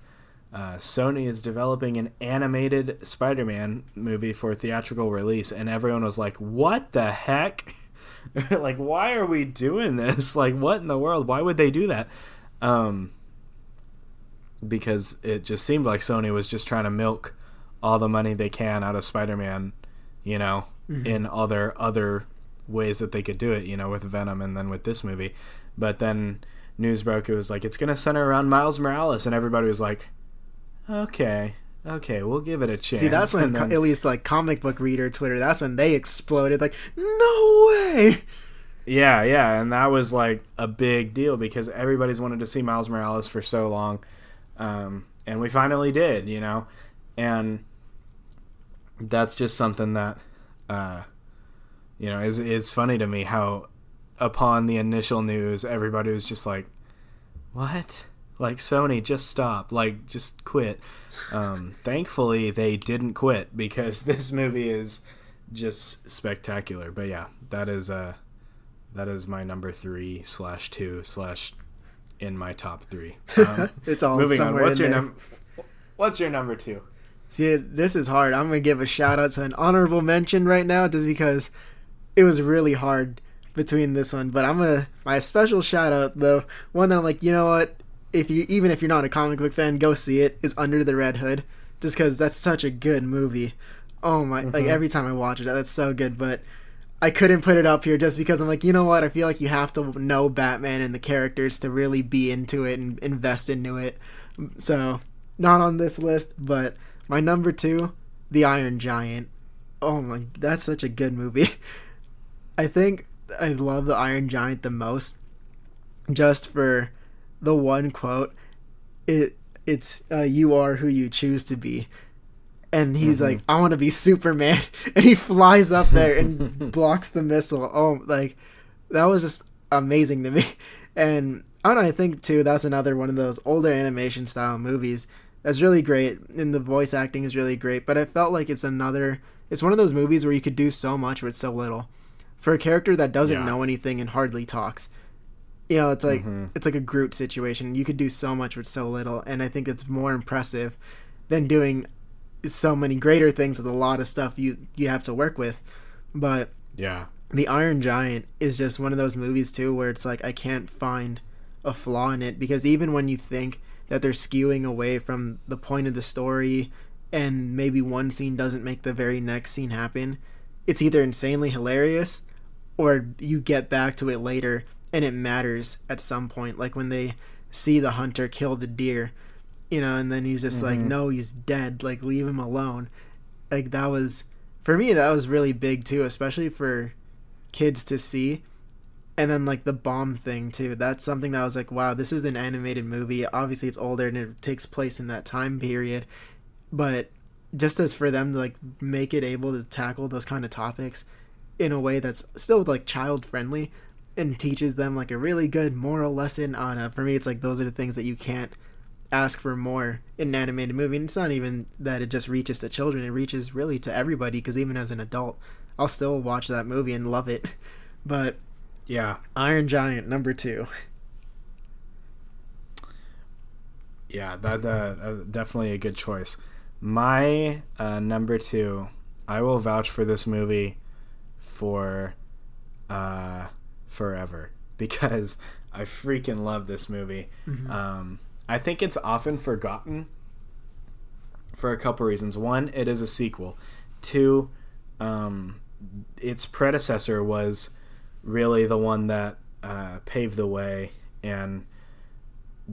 Sony is developing an animated Spider-Man movie for theatrical release, and everyone was like, what the heck? Like, why are we doing this? Like, what in the world? Why would they do that? Because it just seemed like Sony was just trying to milk all the money they can out of Spider-Man, mm-hmm. in other ways that they could do it, with Venom and then with this movie. But then news broke, it was like, it's going to center around Miles Morales, and everybody was like, okay, we'll give it a chance. See, that's when, at least like comic book reader Twitter, that's when they exploded, like, no way! Yeah, and that was like a big deal because everybody's wanted to see Miles Morales for so long, and we finally did, and that's just something that, is funny to me how upon the initial news, everybody was just like, what? Like, Sony, just stop. Like, just quit. Thankfully, they didn't quit because this movie is just spectacular. But yeah, that is my number 3/2/ in my top 3. It's all moving somewhere on. What's your number 2? See, this is hard. I'm gonna give a shout out to an honorable mention right now, just because it was really hard between this one. But my special shout out though, one that I'm like, you know what? Even if you're not a comic book fan, go see it. Is Under the Red Hood, just because that's such a good movie. Oh my! Like every time I watch it, that's so good. But I couldn't put it up here just because I'm like, you know what? I feel like you have to know Batman and the characters to really be into it and invest into it. So not on this list, but my number 2, The Iron Giant. Oh my, that's such a good movie. I think I love The Iron Giant the most, just for the one quote. It's you are who you choose to be. And he's like, I want to be Superman. And he flies up there and blocks the missile. Oh, like, that was just amazing to me. And I don't know, I think, too, that's another one of those older animation style movies that's really great. And the voice acting is really great. But I felt like it's one of those movies where you could do so much with so little. For a character that doesn't know anything and hardly talks. You know, it's like it's like a Groot situation. You could do so much with so little. And I think it's more impressive than doing so many greater things with a lot of stuff you have to work with. But yeah, The Iron Giant is just one of those movies too where it's like I can't find a flaw in it, because even when you think that they're skewing away from the point of the story and maybe one scene doesn't make the very next scene happen, it's either insanely hilarious or you get back to it later and it matters at some point, like when they see the hunter kill the deer, you know, and then he's just like, no, he's dead, like, leave him alone. Like, that was, for me, that was really big too, especially for kids to see. And then, like, the bomb thing too, that's something that I was like, wow, this is an animated movie. Obviously it's older and it takes place in that time period, but just as for them to like make it able to tackle those kind of topics in a way that's still like child friendly and teaches them like a really good moral lesson on for me, it's like those are the things that you can't ask for more in an animated movie. And it's not even that it just reaches to children, it reaches really to everybody, because even as an adult I'll still watch that movie and love it. But yeah, Iron Giant, number 2. Yeah, that definitely a good choice. My number 2, I will vouch for this movie for forever, because I freaking love this movie. I think it's often forgotten for a couple reasons. 1, it is a sequel. 2, its predecessor was really the one that paved the way and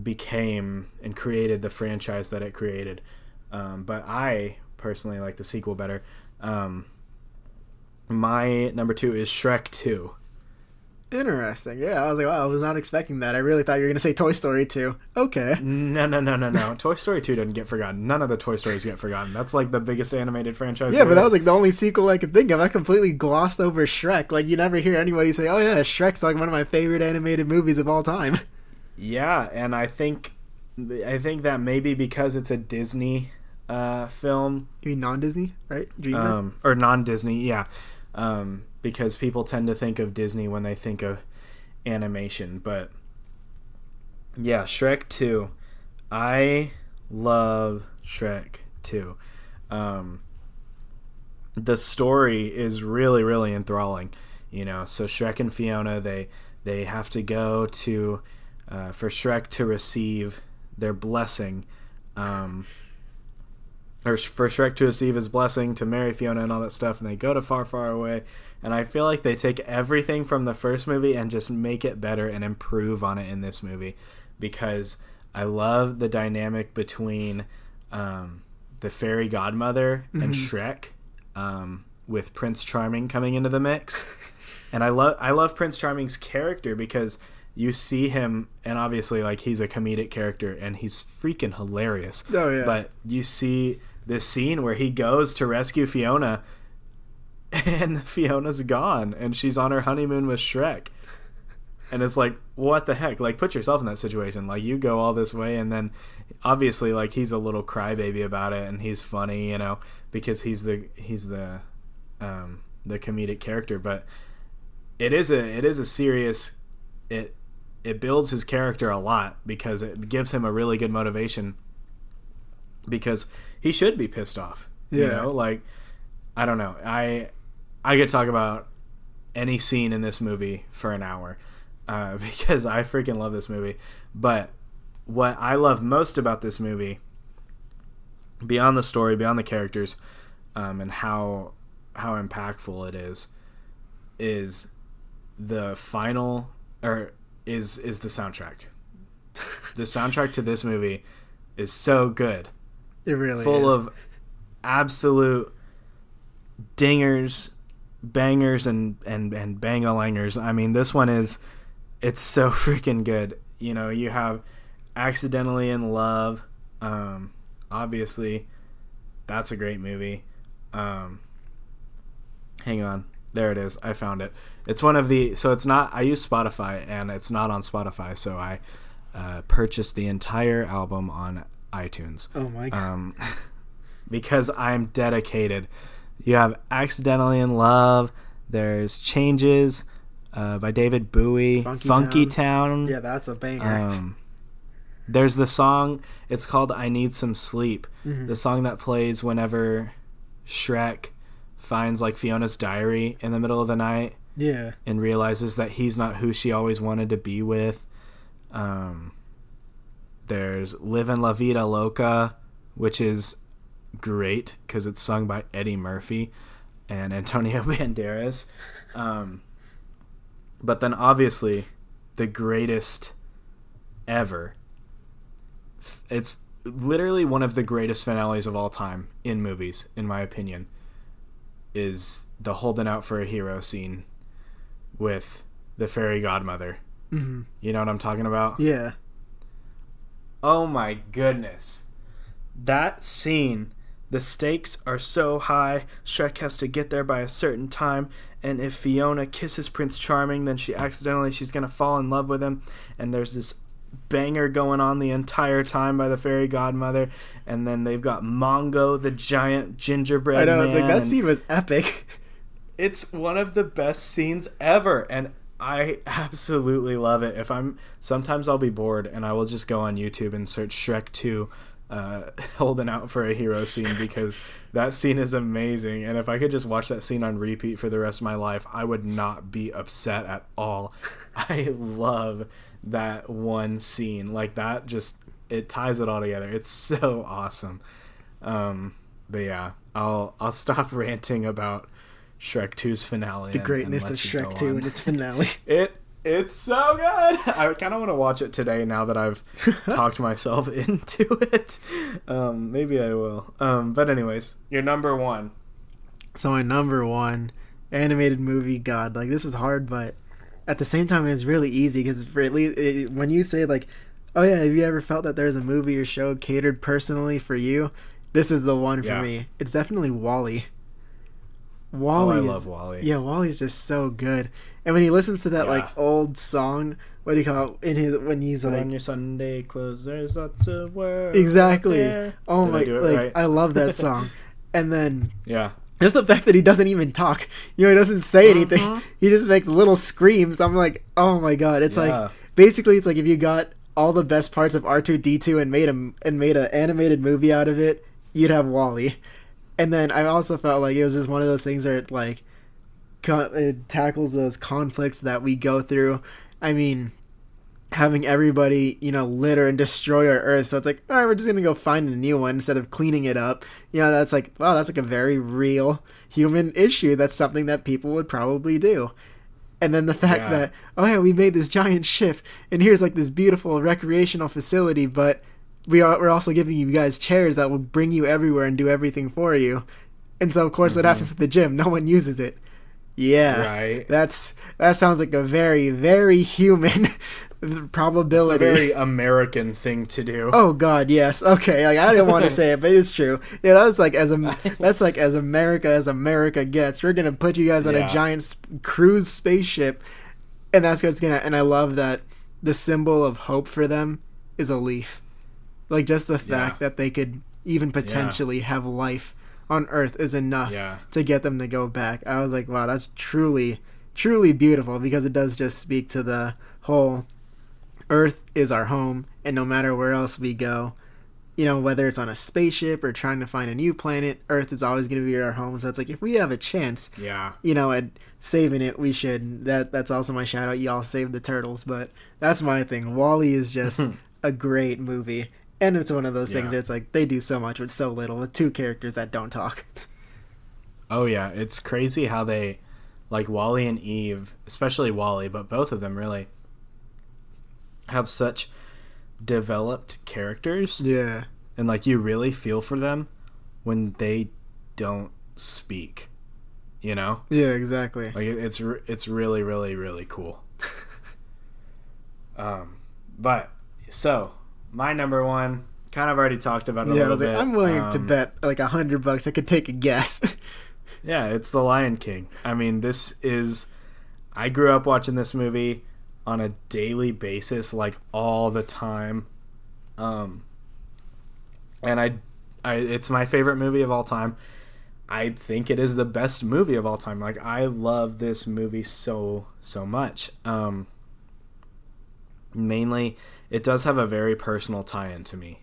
became and created the franchise that it created. But I personally like the sequel better. My number 2 is Shrek 2. Interesting. Yeah, I was like, wow, I was not expecting that. I really thought you were going to say Toy Story 2. Okay. No. Toy Story 2 doesn't get forgotten. None of the Toy Stories get forgotten. That's like the biggest animated franchise. Yeah, but that was like the only sequel I could think of. I completely glossed over Shrek. Like, you never hear anybody say, oh yeah, Shrek's like one of my favorite animated movies of all time. Yeah, and I think that maybe because it's a Disney film. You mean non-Disney, right? DreamWorks? Or non-Disney, yeah. Because people tend to think of Disney when they think of animation. But yeah, Shrek 2. I love Shrek 2. The story is really, really enthralling. You know, so Shrek and Fiona, they have to go to for Shrek to receive their blessing, or for Shrek to receive his blessing to marry Fiona and all that stuff, and they go to far, far away. And I feel like they take everything from the first movie and just make it better and improve on it in this movie, because I love the dynamic between the fairy godmother and Shrek, with Prince Charming coming into the mix. And I love Prince Charming's character, because you see him, and obviously like he's a comedic character and he's freaking hilarious. Oh yeah. But you see this scene where he goes to rescue Fiona and Fiona's gone and she's on her honeymoon with Shrek. And it's like, what the heck? Like, put yourself in that situation. Like, you go all this way, and then obviously like he's a little crybaby about it, and he's funny, you know, because he's the comedic character. But it is a serious, it builds his character a lot, because it gives him a really good motivation, because he should be pissed off. Yeah. You know, like, I don't know. I could talk about any scene in this movie for an hour because I freaking love this movie. But what I love most about this movie, beyond the story, beyond the characters, and how impactful it is the final, or is the soundtrack. The soundtrack to this movie is so good. It really full is. of absolute dingers, bangers, and bang-a-langers. I mean, this one it's so freaking good. You know, you have Accidentally in Love. Obviously, that's a great movie. Hang on. There it is. I found it. It's one of the... So it's not... I use Spotify, and it's not on Spotify, so I purchased the entire album on iTunes. Oh, my God. Because I'm dedicated. You have Accidentally in Love. There's Changes by David Bowie. Funky Town. Yeah, that's a banger. There's the song. It's called I Need Some Sleep. Mm-hmm. The song that plays whenever Shrek finds like Fiona's diary in the middle of the night. Yeah. And realizes that he's not who she always wanted to be with. There's Livin' La Vida Loca, which is great because it's sung by Eddie Murphy and Antonio Banderas. But then obviously the greatest ever. It's literally one of the greatest finales of all time in movies, in my opinion, is the holding out for a hero scene with the fairy godmother. Mm-hmm. You know what I'm talking about? Yeah. Oh my goodness. That scene, the stakes are so high, Shrek has to get there by a certain time, and if Fiona kisses Prince Charming, then she's going to fall in love with him, and there's this banger going on the entire time by the fairy godmother, and then they've got Mongo, the giant gingerbread man. I know, like that scene was epic. It's one of the best scenes ever, and I absolutely love it. Sometimes I'll be bored and I will just go on YouTube and search Shrek 2 holding out for a hero scene, because that scene is amazing, and if I could just watch that scene on repeat for the rest of my life, I would not be upset at all. I love that one scene. Like that, just it ties it all together. It's so awesome. But yeah, I'll stop ranting about Shrek 2's finale. The greatness of Shrek 2 and its finale. It's so good. I kind of want to watch it today now that I've talked myself into it. Maybe I will. But anyways, your number one. So my number one animated movie, God, like this was hard, but at the same time it's really easy, because when you say like, oh yeah, have you ever felt that there's a movie or show catered personally for you? This is the one for me. It's definitely WALL-E. I love WALL-E. Yeah, WALL-E's just so good. And when he listens to that like old song, what do you call it? When he's like, on your Sunday clothes, there's lots of work. Exactly. There. Oh my, like I love that song. And then yeah, just the fact that he doesn't even talk. You know, he doesn't say anything. He just makes little screams. I'm like, oh my God. It's like basically it's like if you got all the best parts of R2-D2 and made an animated movie out of it, you'd have WALL-E. And then I also felt like it was just one of those things where it like it tackles those conflicts that we go through. I mean, having everybody, you know, litter and destroy our Earth. So it's like, all right, we're just going to go find a new one instead of cleaning it up. You know, that's like, wow, that's like a very real human issue. That's something that people would probably do. And then the fact that, oh yeah, we made this giant ship and here's like this beautiful recreational facility, but we're also giving you guys chairs that will bring you everywhere and do everything for you. And so, of course, what happens at the gym? No one uses it. Yeah. Right. That sounds like a very, very human probability. It's a very American thing to do. Oh, God, yes. Okay, like I didn't want to say it, but it's true. Yeah, that's like as America as America gets. We're going to put you guys on a giant cruise spaceship, and that's what it's going to... And I love that the symbol of hope for them is a leaf. Like, just the fact that they could even potentially have life on Earth is enough to get them to go back. I was like, wow, that's truly, truly beautiful, because it does just speak to the whole Earth is our home, and no matter where else we go, you know, whether it's on a spaceship or trying to find a new planet, Earth is always going to be our home. So it's like, if we have a chance, you know, at saving it, we should. That's also my shout out. Y'all save the turtles. But that's my thing. WALL-E is just a great movie. And it's one of those things where it's like, they do so much with so little, with 2 characters that don't talk. Oh, yeah. It's crazy how they, like WALL-E and Eve, especially WALL-E, but both of them really have such developed characters. Yeah. And, like, you really feel for them when they don't speak, you know? Yeah, exactly. Like, it's really, really, really cool. But, so... my number one, kind of already talked about it a little bit. I'm willing to bet like $100 I could take a guess. Yeah, it's The Lion King. I mean, I grew up watching this movie on a daily basis, like all the time. And it's my favorite movie of all time. I think it is the best movie of all time. Like, I love this movie so much. Mainly, it does have a very personal tie-in to me.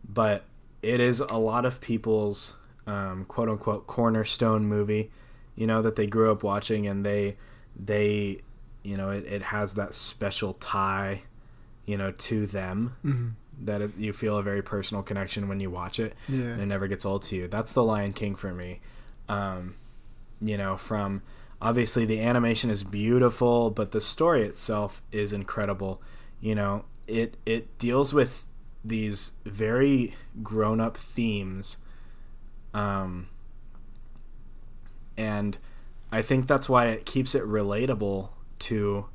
But it is a lot of people's quote-unquote cornerstone movie, you know, that they grew up watching, and they you know, it has that special tie, you know, to them, that you feel a very personal connection when you watch it, and it never gets old to you. That's The Lion King for me. You know, from... obviously, the animation is beautiful, but the story itself is incredible. You know, it deals with these very grown-up themes, and I think that's why it keeps it relatable to,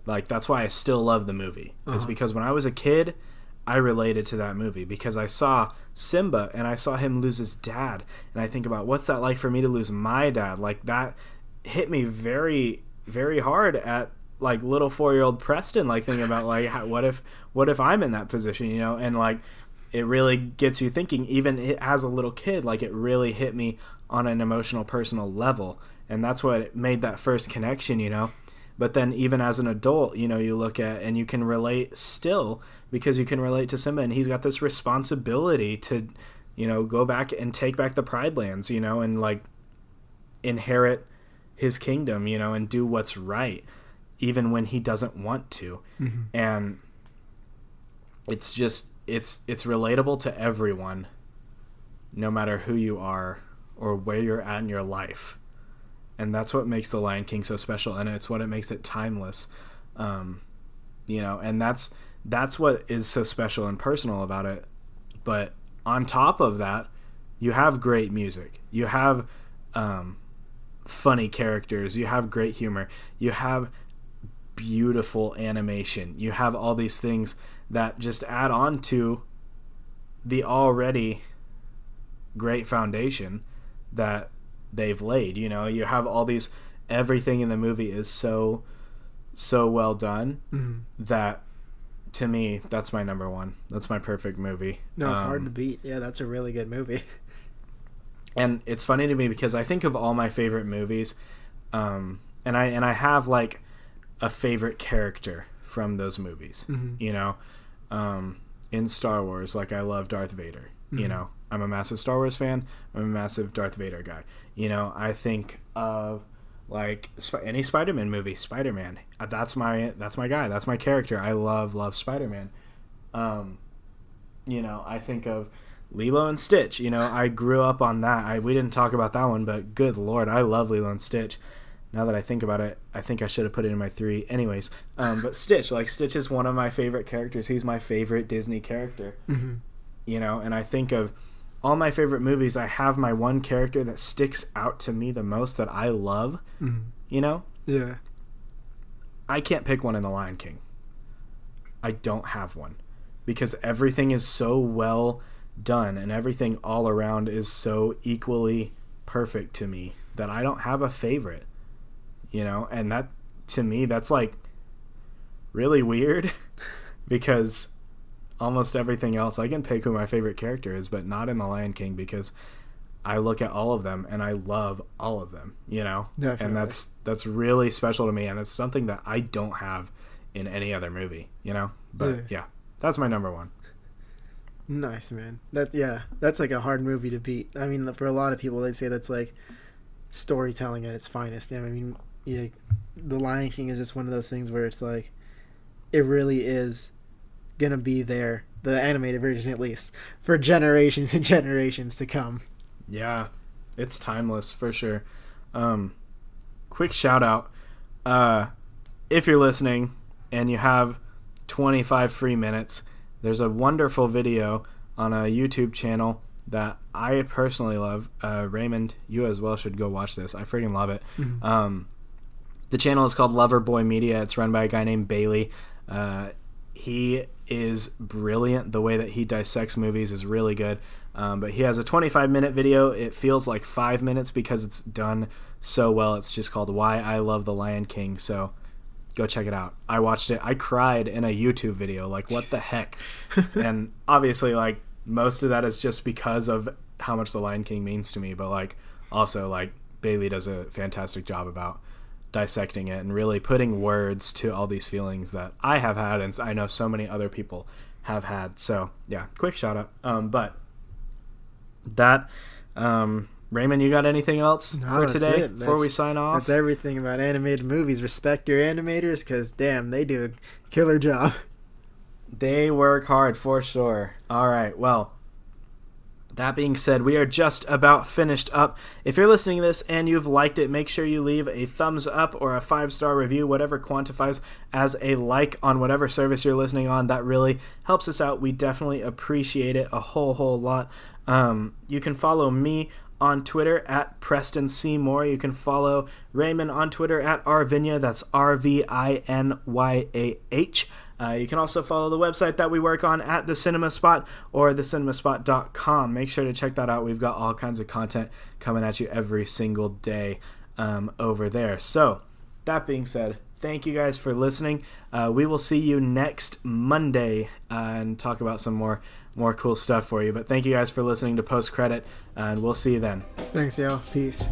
like, that's why I still love the movie. Is because when I was a kid, I related to that movie because I saw Simba and I saw him lose his dad, and I think about, what's that like for me to lose my dad? Like, that hit me very, very hard at, like, little 4-year-old Preston, like, thinking about, like, what if I'm in that position, you know? And, like, it really gets you thinking. Even as a little kid, like, it really hit me on an emotional, personal level, and that's what made that first connection, you know? But then even as an adult, you know, you look at, and you can relate still, because you can relate to Simba, and he's got this responsibility to, you know, go back and take back the Pride Lands, you know, and, like, inherit his kingdom, you know, and do what's right, even when he doesn't want to. And it's just, it's relatable to everyone, no matter who you are or where you're at in your life. And that's what makes The Lion King so special, and it's what it makes it timeless. You know, and that's what is so special and personal about it. But on top of that, you have great music. You have funny characters. You have great humor. You have beautiful animation. You have all these things that just add on to the already great foundation that they've laid. You know, you have all these, everything in the movie is so well done that, to me, that's my number one. That's my perfect movie. No, it's hard to beat. Yeah, that's a really good movie. And it's funny to me because I think of all my favorite movies, and I have, like, a favorite character from those movies. You know, in Star Wars, like, I love Darth Vader. You know, I'm a massive Star Wars fan. I'm a massive Darth Vader guy. You know, I think of, like, any Spider-Man movie. Spider-Man, that's my guy. That's my character. I love Spider-Man. You know, I think of Lilo and Stitch. You know, I grew up on that. We didn't talk about that one, but good Lord, I love Lilo and Stitch. Now that I think about it, I think I should have put it in my 3. Anyways, but Stitch, like, Stitch is one of my favorite characters. He's my favorite Disney character. You know, and I think of all my favorite movies, I have my one character that sticks out to me the most that I love. You know? Yeah. I can't pick one in The Lion King. I don't have one. Because everything is so well done, and everything all around is so equally perfect to me that I don't have a favorite. You know? And that, to me, that's, like, really weird. Because almost everything else, I can pick who my favorite character is, but not in The Lion King, because I look at all of them and I love all of them, you know? Definitely. And that's really special to me, and it's something that I don't have in any other movie, you know? But yeah, that's my number one. Nice, man. That's like a hard movie to beat. I mean, for a lot of people, they'd say that's like storytelling at its finest. I mean, yeah, The Lion King is just one of those things where it's like, it really is gonna be there, the animated version at least, for generations and generations to come. Yeah, it's timeless for sure. Quick shout out, if you're listening and you have 25 free minutes, there's a wonderful video on a YouTube channel that I personally love. Raymond, you as well should go watch this. I freaking love it. Mm-hmm. The channel is called Loverboy Media. It's run by a guy named Bailey. He is brilliant. The way that he dissects movies is really good. But he has a 25-minute video. It feels like 5 minutes because it's done so well. It's just called Why I Love the Lion King. So go check it out. I watched it. I cried in a YouTube video. Like, what the heck? And obviously, like, most of that is just because of how much the Lion King means to me. But, like, also, like, Bailey does a fantastic job about dissecting it and really putting words to all these feelings that I have had and I know so many other people have had. So, yeah, quick shout out. But that, Raymond, you got anything else for today before we sign off? That's everything about animated movies. Respect your animators because, damn, they do a killer job. They work hard for sure. All right, well, that being said, we are just about finished up. If you're listening to this and you've liked it, make sure you leave a thumbs up or a 5-star review, whatever quantifies as a like on whatever service you're listening on. That really helps us out. We definitely appreciate it a whole lot. You can follow me on Twitter at Preston Seymour. You can follow Raymond on Twitter at Rvinya. That's RVINYAH. You can also follow the website that we work on at The Cinema Spot or thecinemaspot.com. Make sure to check that out. We've got all kinds of content coming at you every single day over there. So, that being said, thank you guys for listening. We will see you next Monday and talk about some more cool stuff for you. But thank you guys for listening to Post Credit, and we'll see you then. Thanks, y'all. Peace.